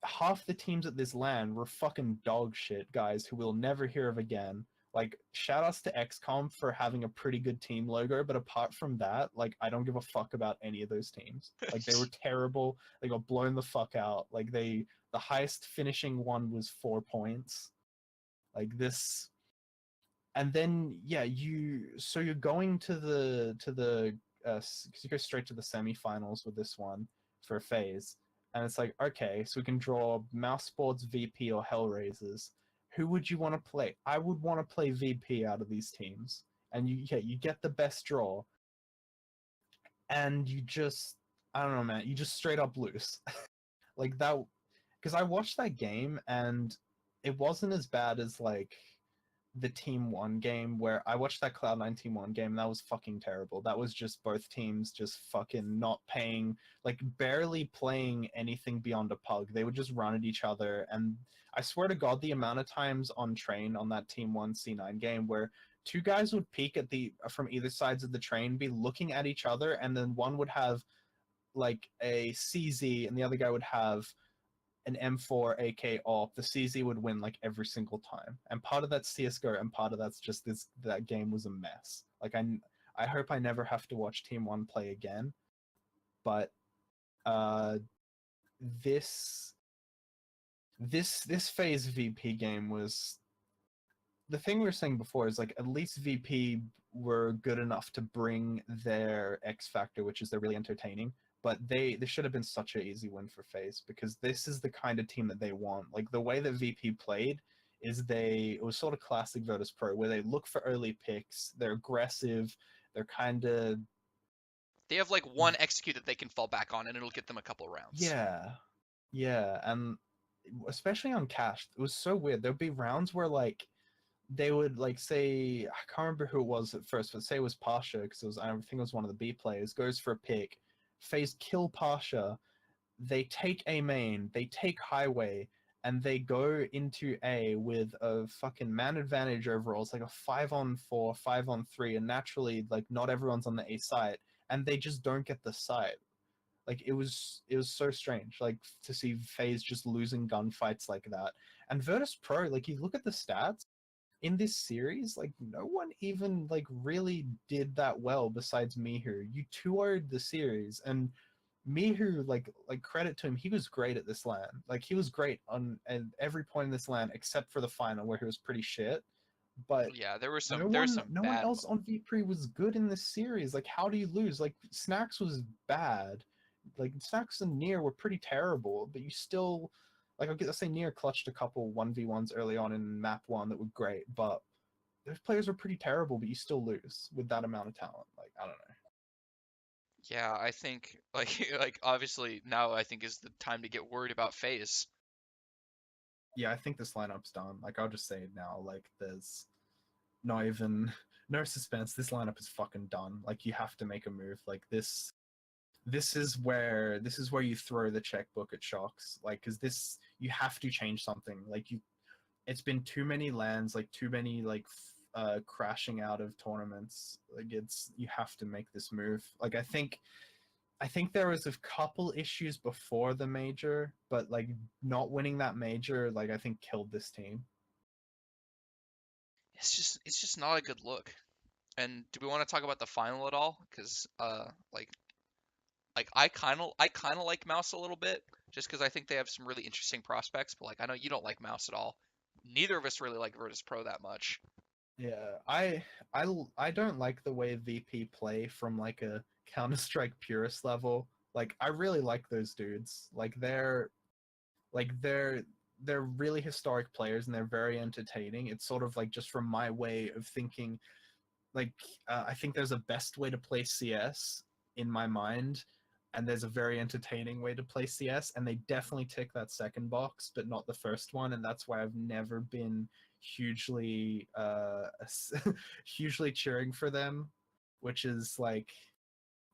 Speaker 2: half the teams at this LAN were fucking dog shit guys who we'll never hear of again. Like, shout outs to XCOM for having a pretty good team logo, but apart from that, like, I don't give a fuck about any of those teams. Like, they were terrible. They got blown the fuck out. Like, the highest finishing one was 4 points. Like, this, and then yeah, you're going to the because you go straight to the semifinals with this one for FaZe, and it's like, okay, so we can draw Mouse Sports, VP, or Hellraisers. Who would you want to play? I would want to play VP out of these teams, and you get the best draw, and you just, I don't know, man, you just straight up lose. Like that, because I watched that game and it wasn't as bad as like the Team One game where I watched that Cloud9 Team One game and that was fucking terrible. That was just both teams just fucking not paying, like barely playing anything beyond a pug. They would just run at each other, and I swear to God, the amount of times on train on that Team One C9 game where two guys would peek at the from either sides of the train, be looking at each other, and then one would have like a CZ and the other guy would have an M4 AK AWP, the CZ would win like every single time. And part of that's CS:GO, and part of that's just that game was a mess. Like I hope I never have to watch Team One play again. But uh, this FaZe VP game was the thing we were saying before is like at least VP were good enough to bring their X factor, which is they're really entertaining. But they should have been such an easy win for FaZe because this is the kind of team that they want. Like the way that VP played is it was sort of classic Virtus Pro where they look for early picks, they're aggressive, they're kind of
Speaker 1: They have like one execute that they can fall back on, and it'll get them a couple rounds.
Speaker 2: yeah, yeah, and especially on cash, it was so weird. There'd be rounds where like they would like say I can't remember who it was at first, but say it was Pasha because it was I think it was one of the B players goes for a pick, FaZe kill Pasha, they take A main, they take highway, and they go into A with a fucking man advantage overall. It's like a 5-on-4, 5-on-3, and naturally like not everyone's on the A side, and they just don't get the side. Like it was so strange, like to see FaZe just losing gunfights like that. And Virtus Pro, like you look at the stats in this series, like no one even like really did that well besides Mihu. You 2-0'd the series, and Mihu, like credit to him, he was great at this LAN. Like he was great on at every point in this LAN except for the final where he was pretty shit. But
Speaker 1: Yeah, there were
Speaker 2: no
Speaker 1: some
Speaker 2: one
Speaker 1: some
Speaker 2: no one
Speaker 1: bad.
Speaker 2: else on VPre was good in this series. Like how do you lose? Like Snacks was bad. Like Snacks and Near were pretty terrible, but you still like I'll say Near clutched a couple 1v1s early on in map one that were great, but those players were pretty terrible, but you still lose with that amount of talent. Like I don't know.
Speaker 1: Yeah, I think like like obviously now I think is the time to get worried about FaZe.
Speaker 2: Yeah, I think this lineup's done. Like I'll just say it now. Like there's not even no suspense. This lineup is fucking done. Like you have to make a move. Like this is where you throw the checkbook at shox. Like because this you have to change something. Like it's been too many lands. Like too many like crashing out of tournaments. Like you have to make this move. Like I think there was a couple issues before the major, but like not winning that major, like I think killed this team.
Speaker 1: It's just not a good look. And do we want to talk about the final at all? Because like I kind of like Mouse a little bit, just because I think they have some really interesting prospects. But like I know you don't like Mouse at all. Neither of us really like Virtus Pro that much.
Speaker 2: Yeah, I don't like the way VP play from like a Counter Strike purist level. Like I really like those dudes. Like they're really historic players and they're very entertaining. It's sort of like just from my way of thinking like I think there's a best way to play CS in my mind, and there's a very entertaining way to play CS, and they definitely tick that second box, but not the first one, and that's why I've never been hugely hugely cheering for them, which is like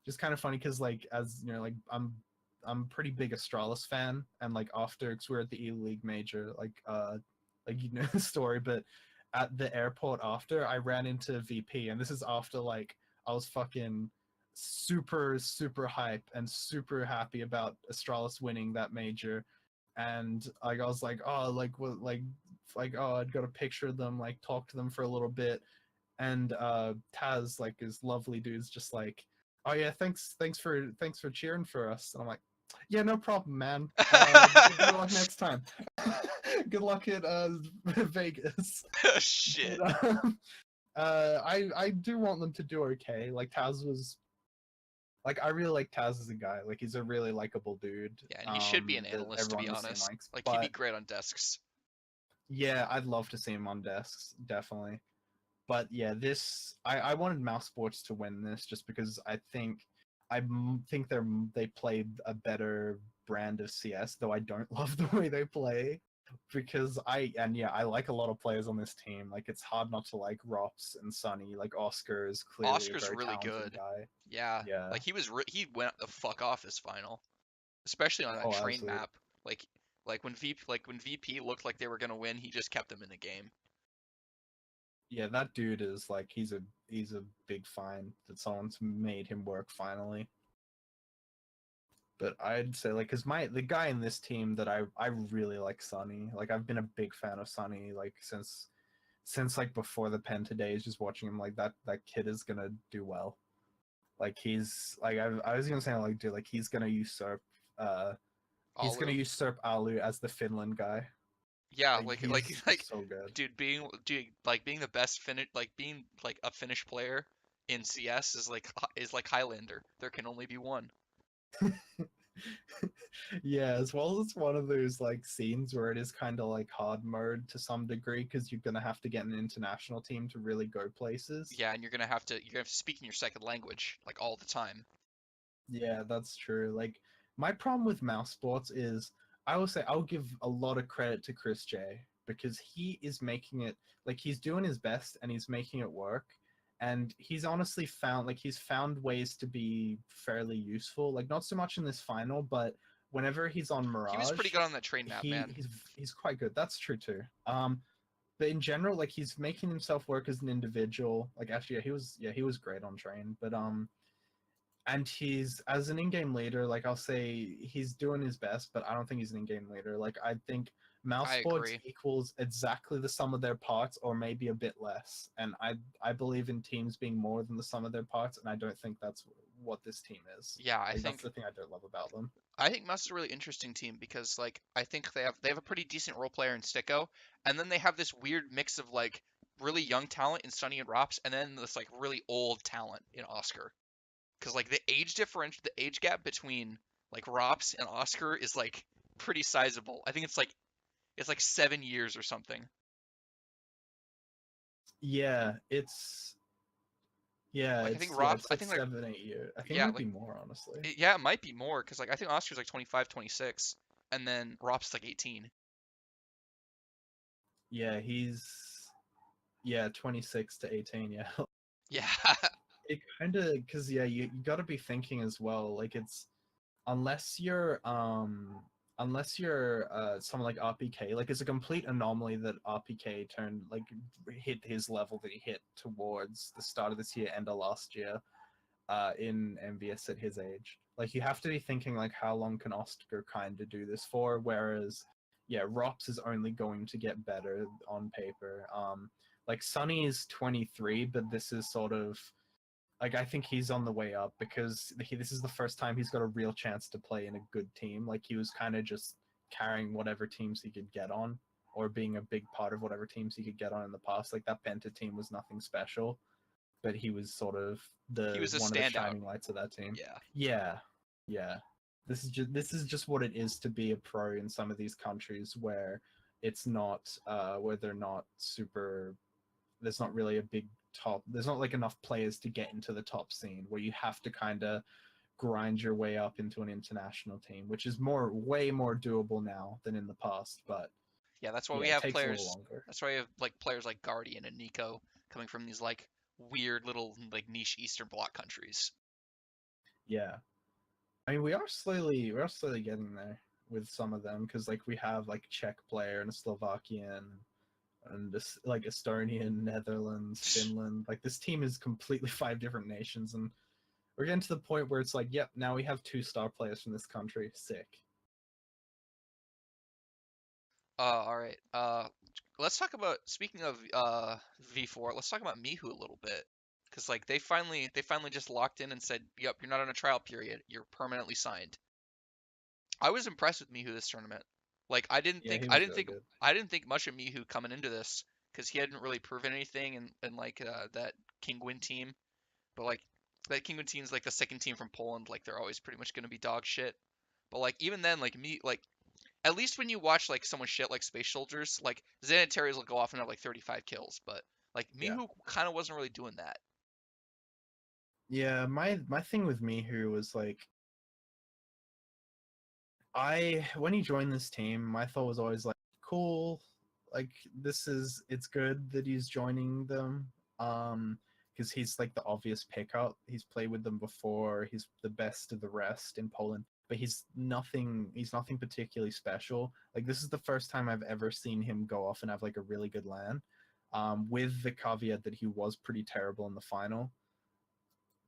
Speaker 2: just kind of funny because like as you know like I'm a pretty big Astralis fan, and like after because we're at the E League major like you know the story, but at the airport after I ran into VP, and this is after like I was fucking super hype and super happy about Astralis winning that major, and like I was like oh like what like oh I'd got a picture of them like talk to them for a little bit, and Taz like his lovely dude's just like oh yeah thanks for cheering for us, and I'm like yeah no problem man, better luck next time. Good luck at Vegas.
Speaker 1: Shit.
Speaker 2: But, I do want them to do okay. Like Taz was like I really like Taz as a guy. Like he's a really likable dude.
Speaker 1: Yeah, and he should be an
Speaker 2: That
Speaker 1: analyst to
Speaker 2: everyone
Speaker 1: be
Speaker 2: in the scene
Speaker 1: honest.
Speaker 2: likes.
Speaker 1: Like he'd be
Speaker 2: But
Speaker 1: great on desks.
Speaker 2: yeah, I'd love to see him on desks, definitely. But yeah, I wanted Mouse Sports to win this just because I think they played a better brand of CS, though I don't love the way they play. Because I like a lot of players on this team. Like it's hard not to like Rops and Sunny. Like Oscar is clearly a
Speaker 1: Oscar's
Speaker 2: very
Speaker 1: really
Speaker 2: talented
Speaker 1: good.
Speaker 2: guy.
Speaker 1: Yeah,
Speaker 2: Yeah.
Speaker 1: like he went the fuck off this final, especially on that
Speaker 2: Oh,
Speaker 1: train
Speaker 2: absolutely.
Speaker 1: map. Like when VP looked like they were gonna win, he just kept them in the game.
Speaker 2: Yeah, that dude is like he's a big find that someone's made him work finally. But I'd say like because the guy in this team that I really like Sunny. Like I've been a big fan of Sunny like since like before the Penta days. Just watching him like that kid is gonna do well. Like he's like I was gonna say like dude like he's gonna usurp
Speaker 1: Alu.
Speaker 2: Alu as the Finland guy.
Speaker 1: Yeah,
Speaker 2: Like he's
Speaker 1: like,
Speaker 2: so good.
Speaker 1: being the best finish, like being like a Finnish player in CS is like Highlander. There can only be one.
Speaker 2: Yeah, as well as one of those like scenes where it is kind of like hard mode to some degree because you're gonna have to get an international team to really go places.
Speaker 1: Yeah, and you're gonna have to speak in your second language like all the time.
Speaker 2: Yeah, that's true. Like my problem with mouse sports is I will say I'll give a lot of credit to Chris J because he is making it like he's doing his best and he's making it work. And he's honestly found like he's found ways to be fairly useful. Like not so much in this final, but whenever he's on
Speaker 1: He was pretty
Speaker 2: Mirage,
Speaker 1: good on that train map,
Speaker 2: he
Speaker 1: man.
Speaker 2: he's he's quite good. That's true too. But in general, like he's making himself work as an individual. Like actually, he was great on train. But and he's as an in-game leader, like I'll say he's doing his best, but I don't think he's an in-game leader. Like I think mouse
Speaker 1: I
Speaker 2: sports
Speaker 1: agree.
Speaker 2: equals exactly the sum of their parts or maybe a bit less. And I believe in teams being more than the sum of their parts, and I don't think that's what this team is.
Speaker 1: Yeah,
Speaker 2: Like that's the thing I don't love about them.
Speaker 1: I think Mouse is a really interesting team because like I think they have a pretty decent role player in Sticko, and then they have this weird mix of like really young talent in Sunny and Rops, and then this like really old talent in Oscar. Because like the age gap between like Rops and Oscar is like pretty sizable. I think it's like 7 years or something.
Speaker 2: Yeah,
Speaker 1: Like I think
Speaker 2: it's
Speaker 1: I
Speaker 2: like
Speaker 1: think like
Speaker 2: 7, 8 years. I think it
Speaker 1: yeah
Speaker 2: might be
Speaker 1: like
Speaker 2: more honestly.
Speaker 1: yeah, it might be more because like I think Oscar's like 25, 26, and then Rops is like 18.
Speaker 2: Yeah, he's 26 to 18. Yeah,
Speaker 1: Yeah.
Speaker 2: it kind of because yeah, you got to be thinking as well. Like it's unless you're someone like RPK, like it's a complete anomaly that RPK turned like hit his level that he hit towards the start of this year and of last year in MVS at his age. Like you have to be thinking like how long can Oscar kind of do this for? Whereas yeah, Rops is only going to get better on paper. Like Sunny is 23, but this is sort of like I think he's on the way up because this is the first time he's got a real chance to play in a good team. Like he was kind of just carrying whatever teams he could get on or being a big part of whatever teams he could get on in the past. Like that Penta team was nothing special, but he was sort of
Speaker 1: He
Speaker 2: the
Speaker 1: was a
Speaker 2: one of the
Speaker 1: standout.
Speaker 2: shining lights of that team.
Speaker 1: Yeah.
Speaker 2: Yeah, yeah. This is just what it is to be a pro in some of these countries where it's not where they're not super. There's not really a big top. There's not like enough players to get into the top scene where you have to kind of grind your way up into an international team, which is way more doable now than in the past. But
Speaker 1: Yeah, that's why
Speaker 2: yeah,
Speaker 1: we
Speaker 2: it
Speaker 1: have
Speaker 2: takes a little
Speaker 1: players.
Speaker 2: longer.
Speaker 1: That's why we have like players like Guardian and Nico coming from these like weird little like niche Eastern Bloc countries.
Speaker 2: Yeah, I mean, we are slowly getting there with some of them because like we have like Czech player and a Slovakian and this like Estonian, Netherlands, Finland. Like this team is completely five different nations, and we're getting to the point where it's like, yep, now we have two-star players from this country. Sick.
Speaker 1: All right. Let's talk about speaking of V4. Let's talk about Mihu a little bit, because like they finally just locked in and said, "Yep, you're not on a trial period. You're permanently signed." I was impressed with Mihu this tournament. Like
Speaker 2: Yeah, he was really good.
Speaker 1: I didn't think much of Mihu coming into this because he hadn't really proven anything in like that Kingwin team. But like that Kingwin team's like the second team from Poland. Like they're always pretty much gonna be dog shit. But like even then, like me, like at least when you watch like someone shit like Space Soldiers, like Xanatarius will go off and have like 35 kills. But like
Speaker 2: Yeah.
Speaker 1: Mihu kind of wasn't really doing that.
Speaker 2: Yeah, my thing with Mihu was like I when he joined this team, my thought was always like, cool, like it's good that he's joining them. Because he's like the obvious pickup. He's played with them before. He's the best of the rest in Poland, but he's nothing particularly special. Like this is the first time I've ever seen him go off and have like a really good LAN. With the caveat that he was pretty terrible in the final.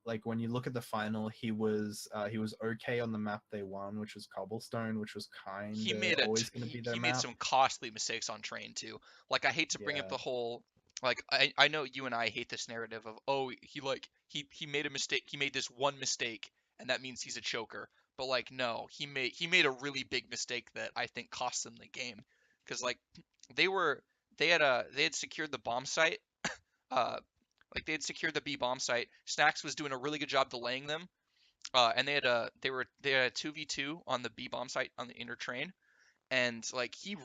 Speaker 2: Like when you look at the final, he was okay on the map they won, which was Cobblestone, which was kind
Speaker 1: He
Speaker 2: of
Speaker 1: made a
Speaker 2: always going to be their
Speaker 1: he made
Speaker 2: map.
Speaker 1: some costly mistakes on train too. Like I hate to bring up
Speaker 2: Yeah,
Speaker 1: the whole like I know you and I hate this narrative of oh he made a mistake, he made this one mistake and that means he's a choker. But like no, he made a really big mistake that I think cost them the game. Because like they were they had secured the bomb site. Uh, like they had secured the B bomb site. Snacks was doing a really good job delaying them. And they had a 2v2 on the B bomb site on the inner train, and like he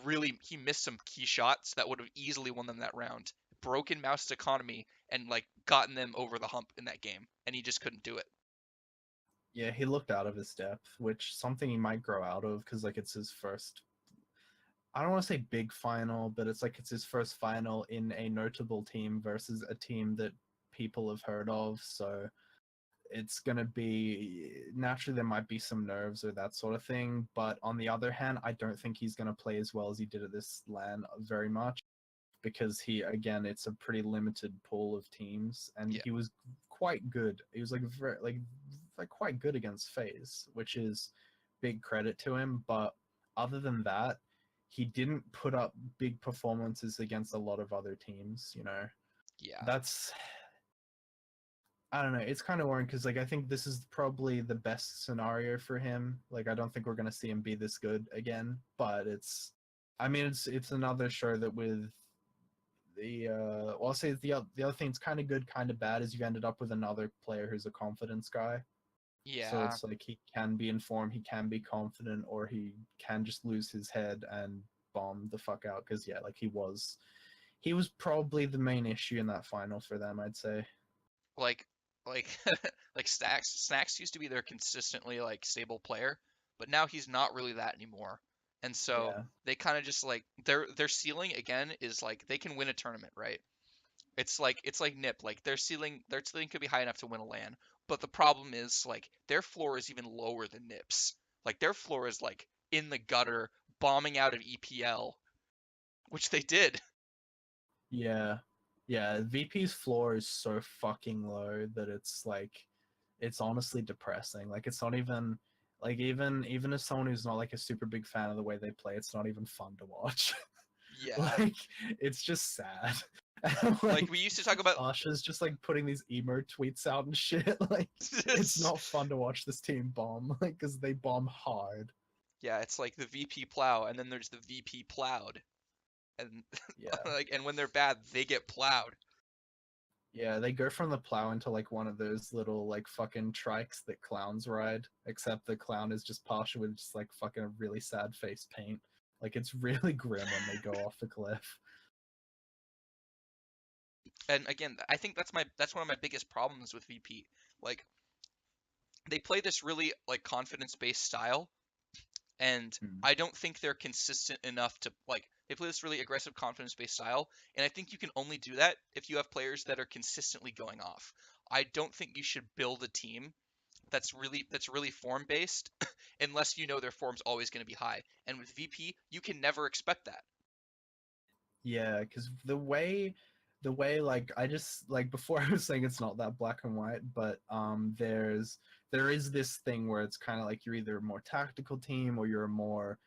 Speaker 1: missed some key shots that would have easily won them that round. Broken Mouse's economy and like gotten them over the hump in that game, and he just couldn't do it.
Speaker 2: Yeah, he looked out of his depth, which something he might grow out of because like it's his first. I don't want to say big final, but it's like it's his first final in a notable team versus a team that people have heard of. So it's going to be naturally there might be some nerves or that sort of thing. But on the other hand, I don't think he's going to play as well as he did at this LAN very much because he again it's a pretty limited pool of teams and
Speaker 1: Yeah,
Speaker 2: he was quite good. He was like very like quite good against FaZe, which is big credit to him. But other than that, he didn't put up big performances against a lot of other teams. You know,
Speaker 1: yeah,
Speaker 2: that's I don't know. It's kind of worrying because like I think this is probably the best scenario for him. Like I don't think we're gonna see him be this good again. But it's, I mean, it's another show that with the well, I'll say the other thing that's kind of good, kind of bad is you ended up with another player who's a confidence guy. So
Speaker 1: yeah.
Speaker 2: it's like he can be informed, he can be confident, or he can just lose his head and bomb the fuck out. Because yeah, like he was probably the main issue in that final for them, I'd say.
Speaker 1: Like like like Snacks used to be their consistently like stable player, but now he's not really that anymore. And so
Speaker 2: Yeah,
Speaker 1: they kind of just like their ceiling again is like they can win a tournament, right? It's like Nip, like their ceiling could be high enough to win a LAN, but the problem is like their floor is even lower than Nip's. Like their floor is like in the gutter, bombing out of EPL, which they did.
Speaker 2: yeah, yeah. VP's floor is so fucking low that it's like it's honestly depressing. Like it's not even like even as someone who's not like a super big fan of the way they play, it's not even fun to watch.
Speaker 1: Yeah.
Speaker 2: Like it's just sad.
Speaker 1: Like
Speaker 2: Like
Speaker 1: we used to talk about
Speaker 2: Tasha's just like putting these emo tweets out and shit. Like it's not fun to watch this team bomb, like because they bomb hard.
Speaker 1: yeah, it's like the VP plow and then there's the VP plowed. And
Speaker 2: Yeah,
Speaker 1: like and when they're bad, they get plowed.
Speaker 2: yeah. They go from the plow into like one of those little like fucking trikes that clowns ride, except the clown is just Pasha with just like fucking a really sad face paint. Like it's really grim when they go off the cliff.
Speaker 1: And again, I think that's one of my biggest problems with VP. Like they play this really like confidence-based style, and
Speaker 2: Mm.
Speaker 1: I don't think they're consistent enough to like they play this really aggressive confidence-based style, and I think you can only do that if you have players that are consistently going off. I don't think you should build a team that's really form-based unless you know their form's always going to be high. And with VP, you can never expect that.
Speaker 2: Yeah, because the way like I just like before I was saying it's not that black and white, but there is this thing where it's kind of like you're either a more tactical team or you're a more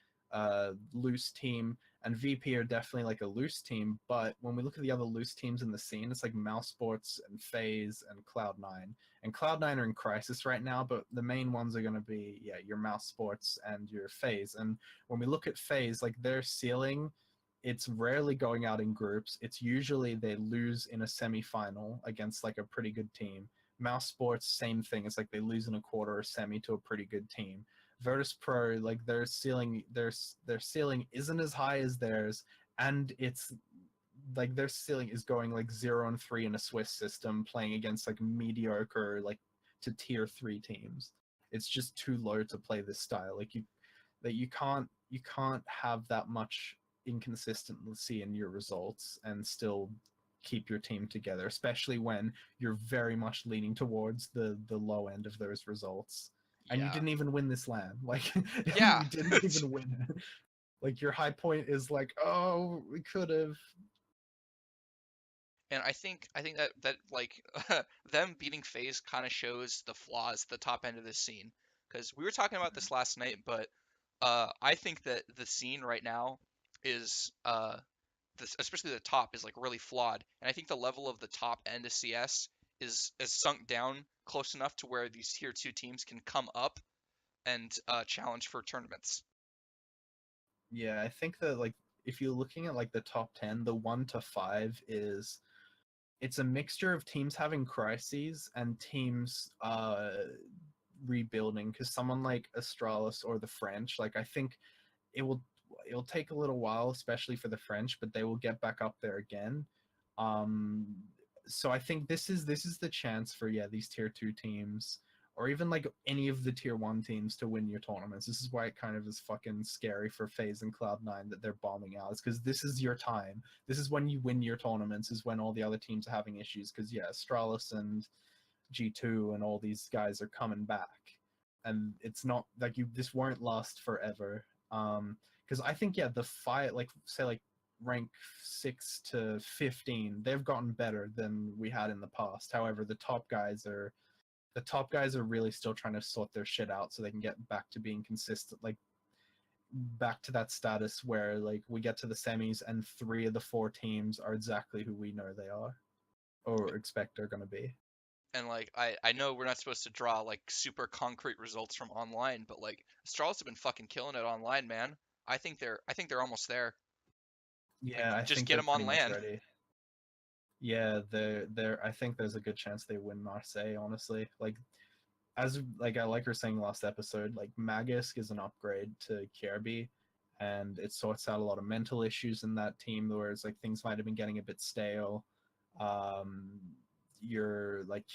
Speaker 2: loose team, and VP are definitely like a loose team. But when we look at the other loose teams in the scene, it's like Mouse Sports and FaZe and Cloud9. And Cloud9 are in crisis right now, but the main ones are going to be yeah your Mouse Sports and your FaZe. And when we look at FaZe, like their ceiling, it's rarely going out in groups. It's usually they lose in a semi-final against like a pretty good team. Mouse Sports, same thing. It's like they lose in a quarter or semi to a pretty good team. Virtus Pro, like their ceiling isn't as high as theirs, and it's like their ceiling is going like 0-3 in a Swiss system, playing against like mediocre like to tier 3 teams. It's just too low to play this style. Like you can't have that much inconsistency in your results and still keep your team together, especially when you're very much leaning towards the low end of those results. And you
Speaker 1: Yeah.
Speaker 2: didn't even win this LAN. Like
Speaker 1: Yeah.
Speaker 2: you didn't even win it. Like your high point is like, oh, we could have.
Speaker 1: And I think that like them beating FaZe kind of shows the flaws at the top end of this scene. Because we were talking about this last night, but I think that the scene right now is this, especially the top is like really flawed. And I think the level of the top end of CS is sunk down close enough to where these tier two teams can come up and challenge for tournaments.
Speaker 2: Yeah, I think that like if you're looking at like the top 10, the 1 to 5 is it's a mixture of teams having crises and teams rebuilding, because someone like Astralis or the French, like I think it will it'll take a little while, especially for the French, but they will get back up there again. Um, so I think this is the chance for these tier 2 teams, or even like any of the tier 1 teams, to win your tournaments. This is why it kind of is fucking scary for FaZe and Cloud9 that they're bombing out. It's because this is your time. This is when you win your tournaments. Is when all the other teams are having issues. Because Astralis and G2 and all these guys are coming back, and it's not like this won't last forever. Because I think the fight, like say like rank 6 to 15, they've gotten better than we had in the past. However, the top guys are really still trying to sort their shit out so they can get back to being consistent, like back to that status where like we get to the semis and 3 of the 4 teams are exactly who we know they are or expect they're going to be.
Speaker 1: And like I know we're not supposed to draw like super concrete results from online, but like Astralis have been fucking killing it online, man. I think they're almost there. Like
Speaker 2: Yeah, I
Speaker 1: just
Speaker 2: think
Speaker 1: get
Speaker 2: they're
Speaker 1: them on
Speaker 2: pretty much
Speaker 1: LAN.
Speaker 2: ready. Yeah, they're I think there's a good chance they win Marseille, honestly. Like I like her saying last episode, like Magisk is an upgrade to Kirby, and it sorts out a lot of mental issues in that team, whereas like things might have been getting a bit stale. Um, you're like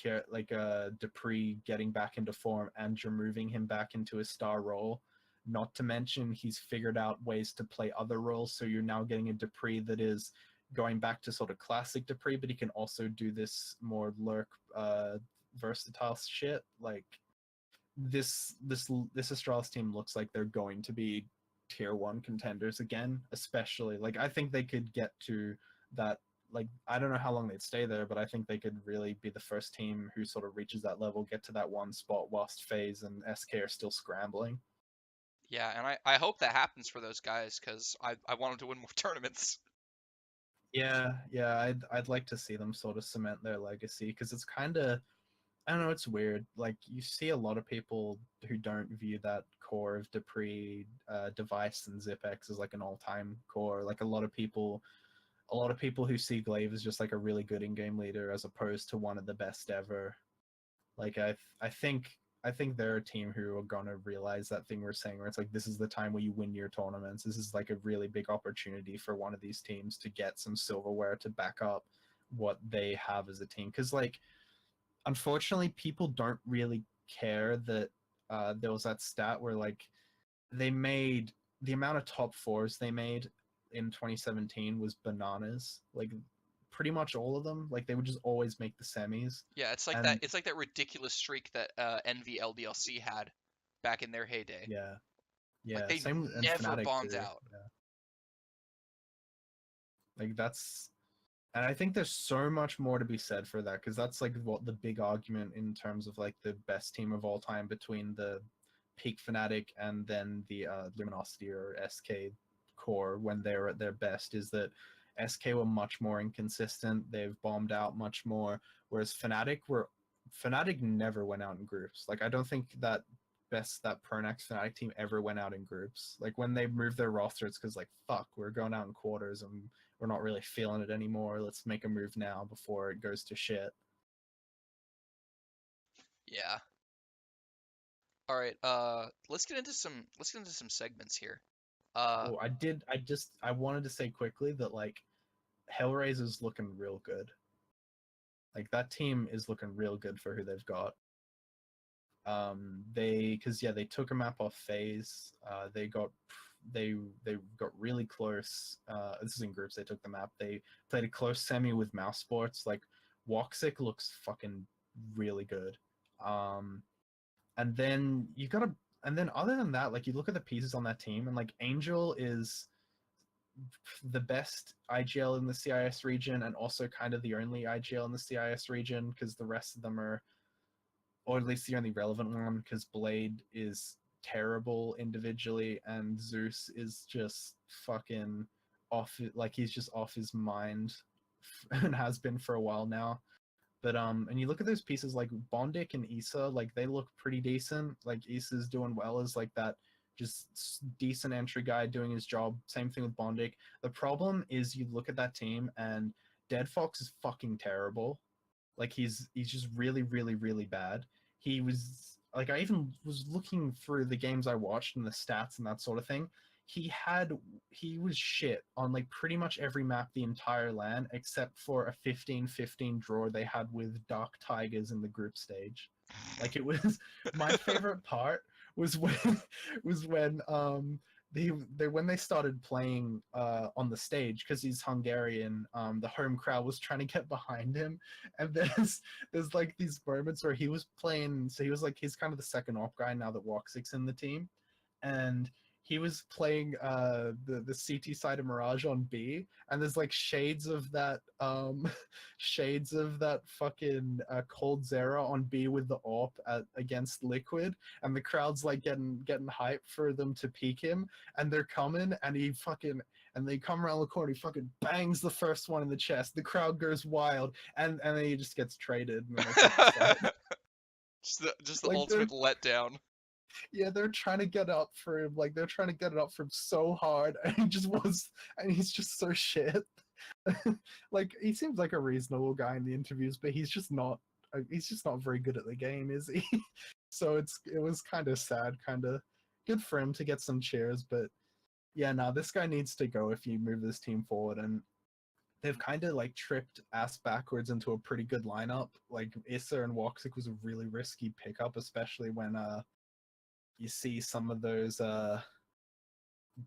Speaker 2: Dupree getting back into form, and you're moving him back into a star role. Not to mention he's figured out ways to play other roles, so you're now getting a Dupree that is going back to sort of classic Dupree, but he can also do this more lurk versatile shit. Like this Astralis team looks like they're going to be tier 1 contenders again, especially like I think they could get to that. Like I don't know how long they'd stay there, but I think they could really be the first team who sort of reaches that level, get to that one spot whilst FaZe and SK are still scrambling.
Speaker 1: Yeah, and I hope that happens for those guys because I want them to win more tournaments.
Speaker 2: Yeah, I'd like to see them sort of cement their legacy, because it's kind of, I don't know, it's weird. Like you see a lot of people who don't view that core of Dupree, Device, and ZipX as like an all-time core. Like a lot of people who see Glaive as just like a really good in-game leader as opposed to one of the best ever. Like I think they're a team who are gonna realize that thing we're saying, where it's like this is the time where you win your tournaments. This is like a really big opportunity for one of these teams to get some silverware to back up what they have as a team. Because like unfortunately, people don't really care that there was that stat where like they made the amount of top 4s they made in 2017 was bananas. Like pretty much all of them, like they would just always make the semis.
Speaker 1: Yeah, it's like that.
Speaker 2: And
Speaker 1: It's like that ridiculous streak that Envy LDLC had back in their heyday.
Speaker 2: yeah,
Speaker 1: Like
Speaker 2: yeah,
Speaker 1: they
Speaker 2: same and
Speaker 1: never
Speaker 2: Fnatic
Speaker 1: bombed
Speaker 2: too.
Speaker 1: out.
Speaker 2: Yeah, like that's and I think there's so much more to be said for that, because that's like what the big argument in terms of like the best team of all time between the peak Fnatic and then the Luminosity or SK core when they're at their best, is that SK were much more inconsistent. They've bombed out much more, whereas Fnatic never went out in groups. Like I don't think that Pronax Fnatic team ever went out in groups. Like when they moved their roster, it's because like fuck, we're going out in quarters and we're not really feeling it anymore. Let's make a move now before it goes to shit.
Speaker 1: Yeah. All right. Let's get into some segments here. Uh,
Speaker 2: Oh, I wanted to say quickly that like Hellraiser's looking real good. Like that team is looking real good for who they've got. They took a map off FaZe. They got really close. This is in groups. They took the map. They played a close semi with Mouse Sports. Like Woxic looks fucking really good. Um, and then you gotta, and then other than that, like you look at the pieces on that team, and like Angel is the best IGL in the CIS region, and also kind of the only IGL in the CIS region, because the rest of them are, or at least the only relevant one, because Blade is terrible individually, and Zeus is just fucking off. Like he's just off his mind, and has been for a while now. But and you look at those pieces like Bondic and Issa, like they look pretty decent. Like Issa's doing well as like that just decent entry guy doing his job. Same thing with Bondic. The problem is you look at that team and Dead Fox is fucking terrible. Like he's just really really really bad. He was like I even was looking through the games I watched and the stats and that sort of thing. He had he was shit on like pretty much every map the entire LAN except for a 15-15 draw they had with Dark Tigers in the group stage. Like it was my favorite part was when was when they when they started playing on the stage because he's Hungarian. The home crowd was trying to get behind him, and there's like these moments where he was playing. So he was like he's kind of the second op guy now that WESG's in the team, and he was playing the CT side of Mirage on B, and there's like shades of that shades of that fucking Cold Zera on B with the AWP against Liquid, and the crowd's like getting hyped for them to peek him, and they're coming, and he fucking and they come around the corner, he fucking bangs the first one in the chest, the crowd goes wild, and then he just gets traded, and then they take the site.
Speaker 1: Just the
Speaker 2: Like
Speaker 1: ultimate letdown.
Speaker 2: yeah, they're trying to get up for him. Like they're trying to get it up for him so hard, and he just was, and he's just so shit. Like he seems like a reasonable guy in the interviews, but he's just not. He's just not very good at the game, is he? So it was kind of sad, kind of good for him to get some cheers, but yeah, no, this guy needs to go if you move this team forward, and they've kind of like tripped ass backwards into a pretty good lineup. Like Issa and Woxic was a really risky pickup, especially when you see some of those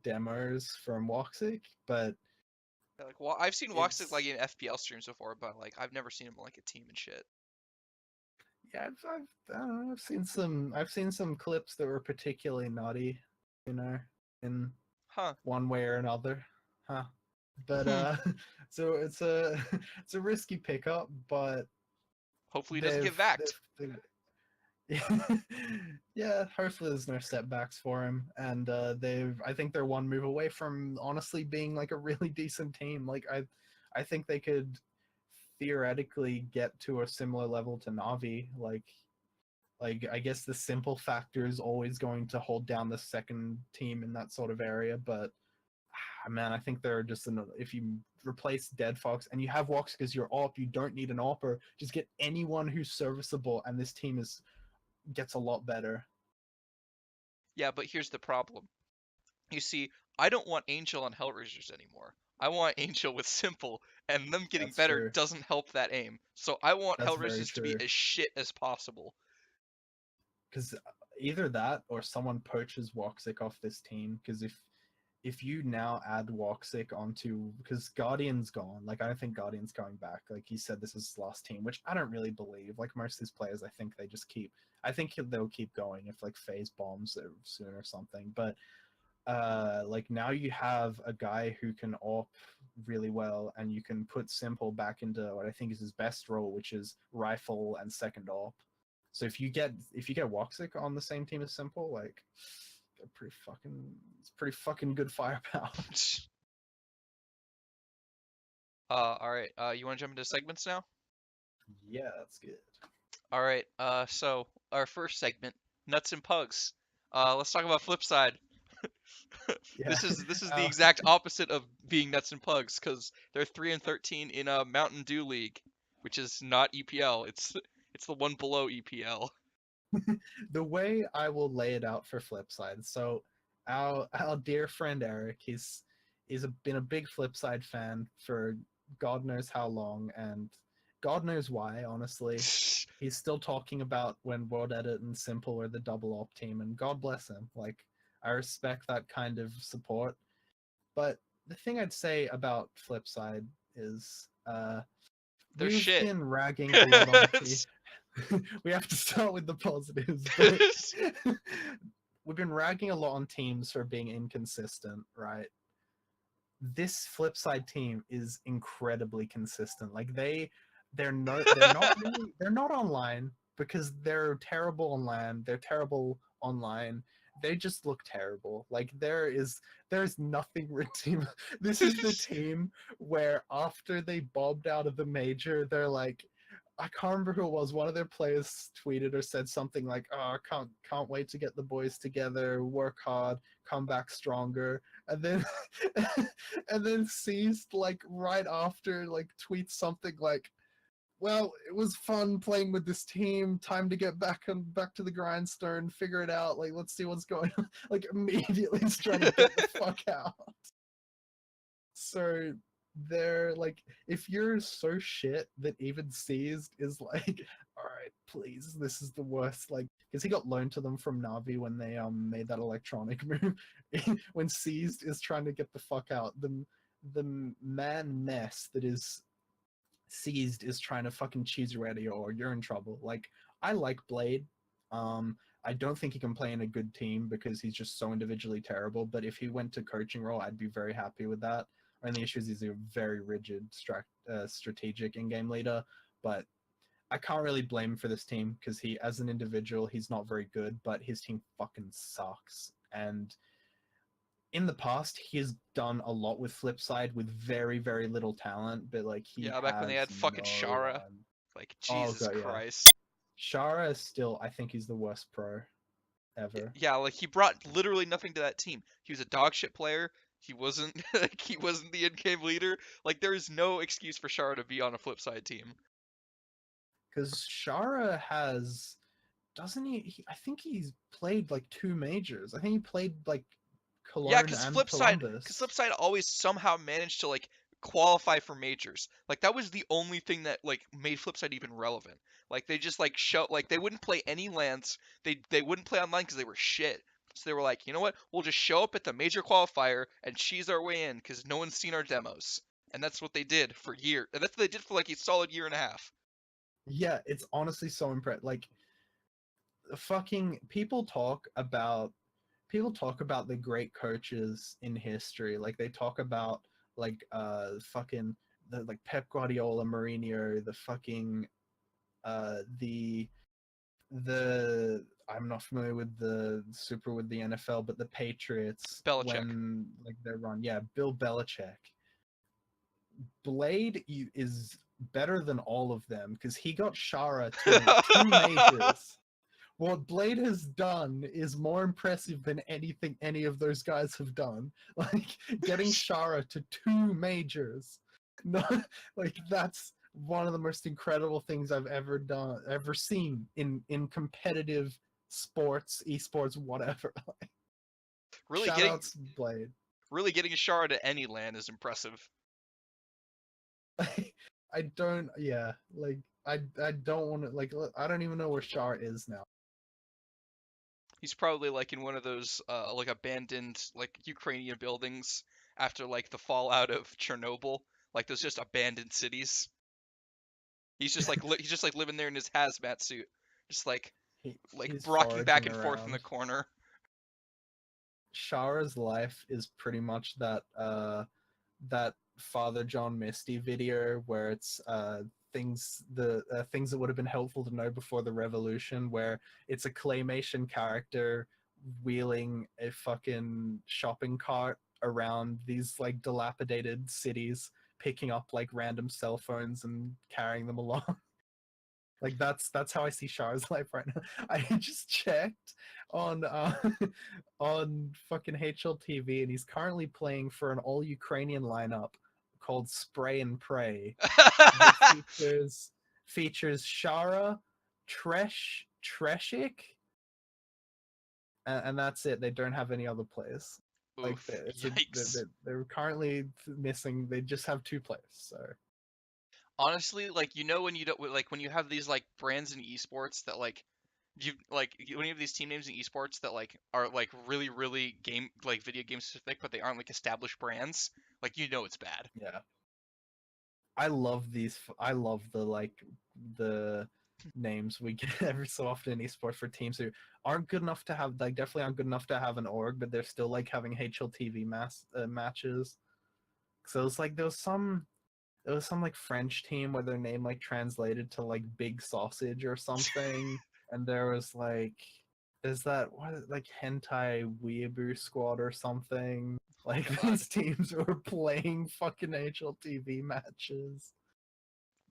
Speaker 2: demos from Woxic, but
Speaker 1: Like, well, I've seen Woxic like
Speaker 2: it's
Speaker 1: in FPL streams before, but like I've never seen him like a team and shit.
Speaker 2: yeah, I don't know, I've seen some clips that were particularly naughty, you know, in
Speaker 1: Huh.
Speaker 2: one way or another, huh? But so it's a risky pickup, but
Speaker 1: Hopefully he doesn't get
Speaker 2: they've
Speaker 1: vaxxed.
Speaker 2: yeah, hopefully there's no setbacks for him, and I think they're one move away from honestly being like a really decent team. Like I think they could theoretically get to a similar level to Navi. Like I guess the simple factor is always going to hold down the second team in that sort of area, but man, I think they're just if you replace Dead Fox and you have Wox because you're op, you don't need an opper. Just get anyone who's serviceable, and this team gets a lot better.
Speaker 1: Yeah, but here's the problem. You see, I don't want Angel on Hellraisers anymore. I want Angel with Simple, and them getting
Speaker 2: That's
Speaker 1: better
Speaker 2: true.
Speaker 1: doesn't help that aim. So I want
Speaker 2: That's very
Speaker 1: Hellraisers to be
Speaker 2: true.
Speaker 1: as shit as possible.
Speaker 2: Because either that or someone poaches Woxic off this team. Because if you now add Woxic onto, because Guardian's gone, like I don't think Guardian's going back. Like he said, this is his last team, which I don't really believe. Like most of these players, I think they just keep. I think they'll keep going if like FaZe bombs soon or something. But like now you have a guy who can op really well, and you can put Simple back into what I think is his best role, which is rifle and second op. So if you get Woxic on the same team as Simple, like it's pretty fucking good firepower.
Speaker 1: All right. You want to jump into segments now?
Speaker 2: Yeah, that's good.
Speaker 1: All right. So our first segment, nuts and pugs. Let's talk about flip side.
Speaker 2: Yeah.
Speaker 1: This is the exact opposite of being nuts and pugs because they're 3-13 in a Mountain Dew League, which is not EPL. It's the one below EPL.
Speaker 2: The way I will lay it out for Flipside. So our dear friend Eric, been a big Flipside fan for God knows how long, and God knows why. Honestly, he's still talking about when World Edit and Simple were the double op team, and God bless him. Like I respect that kind of support. But the thing I'd say about Flipside is
Speaker 1: They're
Speaker 2: we've
Speaker 1: shit.
Speaker 2: been ragging a lot on team. We have to start with the positives, but we've been ragging a lot on teams for being inconsistent, right? This Flipside team is incredibly consistent. Like they're not online because they're terrible on LAN. They're terrible online. They just look terrible. Like there's nothing redeemable. This is the team where after they bobbed out of the major, they're like, I can't remember who it was. One of their players tweeted or said something like, "Oh, can't wait to get the boys together, work hard, come back stronger." And then and then Seized like right after like tweets something like, "Well, it was fun playing with this team. Time to get back to the grindstone, figure it out. Like, let's see what's going on." Like immediately is trying to get the fuck out. So they're like, if you're so shit that even Seized is like, all right, please, this is the worst. Like, because he got loaned to them from Navi when they made that electronic move. When Seized is trying to get the fuck out, the man mess that is Seized is trying to fucking choose you out of your, you're in trouble. Like, I like Blade. I don't think he can play in a good team because he's just so individually terrible. But if he went to coaching role, I'd be very happy with that. And the issue is he's a very rigid, strategic in-game leader. But I can't really blame him for this team because he, as an individual, he's not very good. But his team fucking sucks. And in the past, he has done a lot with Flipside with very, very little talent. But like he
Speaker 1: Yeah, back when they
Speaker 2: has
Speaker 1: had fucking
Speaker 2: no
Speaker 1: Shara.
Speaker 2: one.
Speaker 1: Like,
Speaker 2: Oh
Speaker 1: Jesus
Speaker 2: god, yeah.
Speaker 1: Christ.
Speaker 2: Shara is still, I think he's the worst pro ever.
Speaker 1: Yeah, like he brought literally nothing to that team. He was a dog shit player. He wasn't like he wasn't the in-game leader. Like there is no excuse for Shara to be on a flip side team.
Speaker 2: Because Shara has, doesn't he? I think he's played like two majors. I think he played like
Speaker 1: Yeah,
Speaker 2: Cologne
Speaker 1: because
Speaker 2: and Columbus.
Speaker 1: Flipside always somehow managed to like qualify for majors. Like that was the only thing that like made Flipside even relevant. Like they just like show like they wouldn't play any lands. They wouldn't play online because they were shit. So they were like, you know what? We'll just show up at the major qualifier and cheese our way in because no one's seen our demos. And that's what they did for years. And that's what they did for like a solid year and a half.
Speaker 2: Yeah, it's honestly so impressive. Like fucking people talk about the great coaches in history. Like they talk about like fucking the like Pep Guardiola, Mourinho, the fucking the I'm not familiar with the NFL, but the Patriots
Speaker 1: Belichick.
Speaker 2: when like they run, yeah, Bill Belichick. Blade is better than all of them because he got Shara to two majors. What Blade has done is more impressive than anything any of those guys have done. Like getting Shara to two majors. No, like that's one of the most incredible things I've ever seen in competitive sports, esports, whatever.
Speaker 1: really
Speaker 2: Shout
Speaker 1: getting
Speaker 2: outs Blade.
Speaker 1: really getting Shara to any land is impressive.
Speaker 2: I don't, yeah, like I don't want to, like, I don't even know where Shara is now.
Speaker 1: He's probably like in one of those like abandoned like Ukrainian buildings after like the fallout of Chernobyl, like those just abandoned cities. He's just like living there in his hazmat suit, just like
Speaker 2: He's
Speaker 1: rocking back
Speaker 2: foraging
Speaker 1: and forth in the
Speaker 2: around.
Speaker 1: corner.
Speaker 2: Shara's life is pretty much that Father John Misty video where it's things that would have been helpful to know before the revolution, where it's a claymation character wheeling a fucking shopping cart around these like dilapidated cities, picking up like random cell phones and carrying them along. Like that's how I see Char's life right now. I just checked on on fucking HLTV, and he's currently playing for an all Ukrainian lineup called Spray and Pray that features Shara, Treshik, and that's it. They don't have any other players. Like
Speaker 1: Oof,
Speaker 2: it's a
Speaker 1: yikes.
Speaker 2: they're currently missing. They just have two players. So
Speaker 1: Honestly, like you know when you don't like when you have these like brands in esports that like when you have these team names in esports that like are like really game like video game specific, but they aren't like established brands, like you know it's bad.
Speaker 2: yeah, I love these. I love the names we get every so often in esports for teams who aren't good enough to have, like, definitely aren't good enough to have an org, but they're still like having HLTV matches. So it's like there was some like French team where their name like translated to like Big Sausage or something, and there was like there's that what like Hentai Weeaboo Squad or something. Like
Speaker 1: God.
Speaker 2: these teams were playing fucking HLTV matches.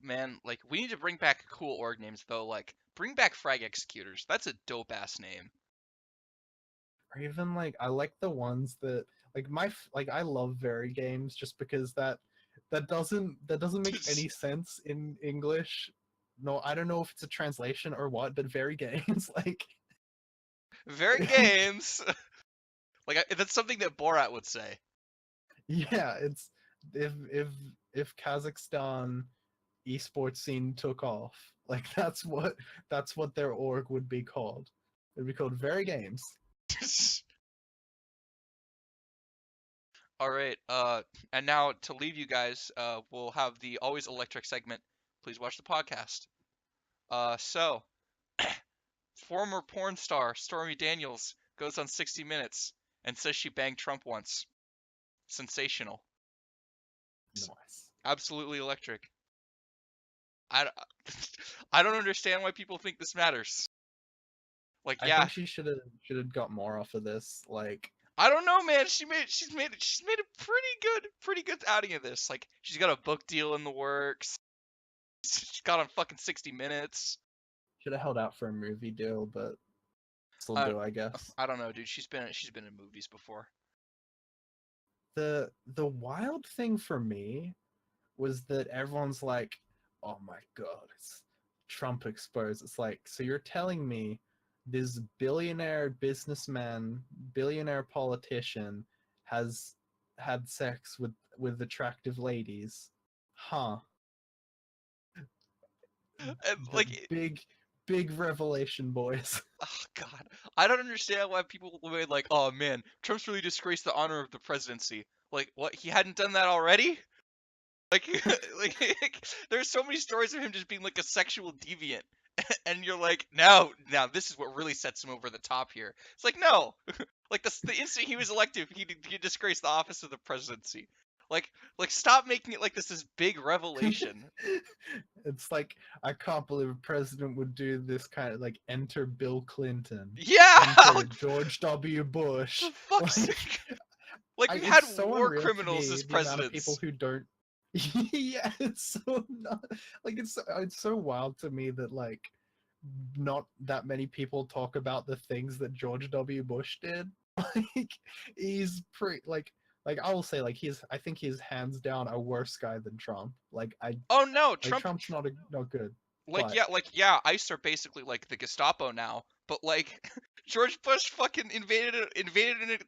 Speaker 1: Man, like we need to bring back cool org names though. Like bring back Frag Executors. That's a dope ass name.
Speaker 2: Or even like I like the ones that like I love very games just because that doesn't make any sense in English. No, I don't know if it's a translation or what, but very games like
Speaker 1: Very games. That's something that Borat would say.
Speaker 2: yeah, it's if if Kazakhstan esports scene took off, like that's what their org would be called. It'd be called Very Games.
Speaker 1: All right. And now to leave you guys, we'll have the always electric segment. Please watch the podcast. So former porn star Stormy Daniels goes on 60 Minutes and says she banged Trump once. Sensational.
Speaker 2: Nice.
Speaker 1: Absolutely electric. I, I don't understand why people think this matters. Like,
Speaker 2: I
Speaker 1: yeah,
Speaker 2: think she should have got more off of this. Like,
Speaker 1: I don't know, man. She's made a pretty good outing of this. Like, she's got a book deal in the works. She got on fucking 60 Minutes.
Speaker 2: should have held out for a movie deal, but still
Speaker 1: Uh,
Speaker 2: do, I guess.
Speaker 1: I don't know, dude. She's been in movies before.
Speaker 2: The wild thing for me was that everyone's like, "Oh my god, it's Trump exposed." It's like, so you're telling me this billionaire businessman, billionaire politician has had sex with attractive ladies, huh?
Speaker 1: And
Speaker 2: The
Speaker 1: like,
Speaker 2: big revelation, boys.
Speaker 1: oh god, I don't understand why people were like, oh man, Trump's really disgraced the honor of the presidency. Like, what? He hadn't done that already? Like, there's so many stories of him just being like a sexual deviant, and you're like, now this is what really sets him over the top here. It's like, no, like the instant he was elected, he disgraced the office of the presidency. Like, stop making it like this big revelation.
Speaker 2: It's like I can't believe a president would do this kind of like enter Bill Clinton,
Speaker 1: Yeah,
Speaker 2: enter
Speaker 1: like
Speaker 2: George W. Bush.
Speaker 1: for fuck's
Speaker 2: Like
Speaker 1: sake. Like we've had
Speaker 2: it's so
Speaker 1: war
Speaker 2: unreal to
Speaker 1: criminals
Speaker 2: me
Speaker 1: as
Speaker 2: the amount of people
Speaker 1: presidents.
Speaker 2: who don't. Yeah, it's so not like it's so wild to me that like not that many people talk about the things that George W. Bush did. Like he's pretty like I will say like I think he's hands down a worse guy than Trump.
Speaker 1: Oh no,
Speaker 2: Like
Speaker 1: Trump.
Speaker 2: Trump's not good,
Speaker 1: Like
Speaker 2: but
Speaker 1: yeah, ICE are basically like the Gestapo now, but like George Bush fucking invaded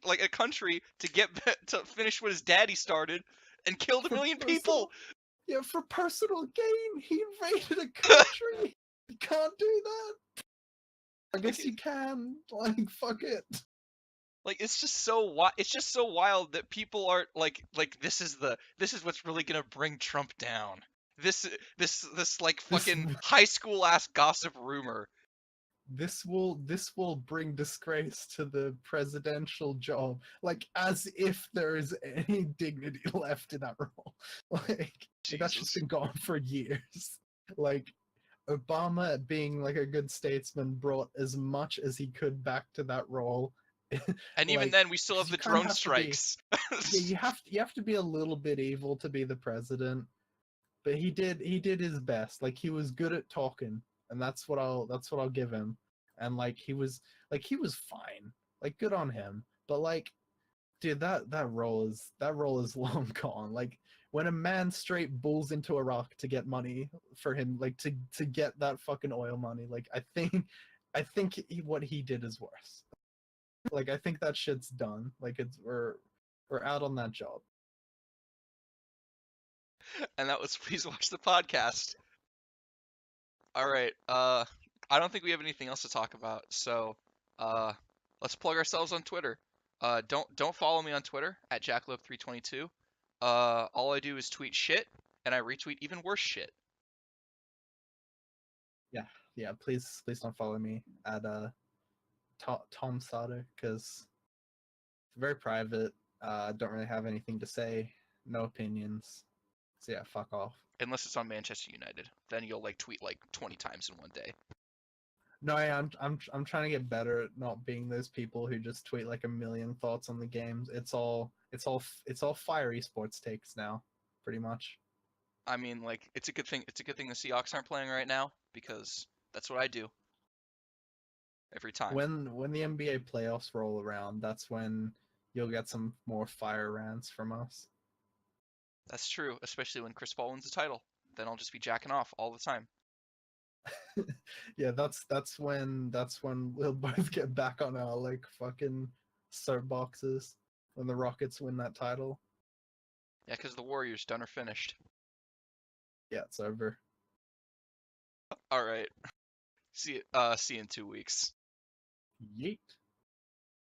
Speaker 1: like a country to to finish what his daddy started, and killed a
Speaker 2: for
Speaker 1: million people.
Speaker 2: personal yeah, for personal gain, he invaded a country. You can't do that. I
Speaker 1: Like
Speaker 2: guess you can. Like fuck it.
Speaker 1: it's just so wild that people are like this is what's really gonna bring Trump down. This like
Speaker 2: This
Speaker 1: fucking high school ass gossip rumor.
Speaker 2: this will bring disgrace to the presidential job, like as if there is any dignity left in that role. Like that's just
Speaker 1: Jesus.
Speaker 2: been gone for years. Like Obama, being like a good statesman, brought as much as he could back to that role.
Speaker 1: And even
Speaker 2: Like
Speaker 1: then we still have
Speaker 2: because you
Speaker 1: the
Speaker 2: kind of
Speaker 1: drone
Speaker 2: have to be,
Speaker 1: strikes.
Speaker 2: yeah, you have to be a little bit evil to be the president, but he did his best. Like he was good at talking, and that's what I'll give him. And he was fine. Like good on him. But like, dude, that role is long gone. Like when a man straight bulls into Iraq to get money for him, like to get that fucking oil money. Like I think what he did is worse. Like I think that shit's done. Like we're out on that job.
Speaker 1: And that was Please Watch the Podcast. All right. I don't think we have anything else to talk about. So, uh, let's plug ourselves on Twitter. Don't follow me on Twitter at jackalope322. All I do is tweet shit, and I retweet even worse shit.
Speaker 2: Yeah, yeah. Please don't follow me at Tom Sauter because it's very private. Don't really have anything to say. No opinions. So yeah, fuck off.
Speaker 1: Unless it's on Manchester United, then you'll like tweet like 20 times in one day.
Speaker 2: No, yeah, I'm trying to get better at not being those people who just tweet like a million thoughts on the games. It's all fiery sports takes now, pretty much.
Speaker 1: I mean, like, it's a good thing. It's a good thing the Seahawks aren't playing right now because that's what I do every time.
Speaker 2: When the NBA playoffs roll around, that's when you'll get some more fire rants from us.
Speaker 1: That's true, especially when Chris Paul wins the title. Then I'll just be jacking off all the time.
Speaker 2: Yeah, that's when we'll both get back on our like fucking soapboxes when the Rockets win that title.
Speaker 1: Yeah, because the Warriors done or finished.
Speaker 2: Yeah, it's over.
Speaker 1: All right. See you in 2 weeks.
Speaker 2: Yeet.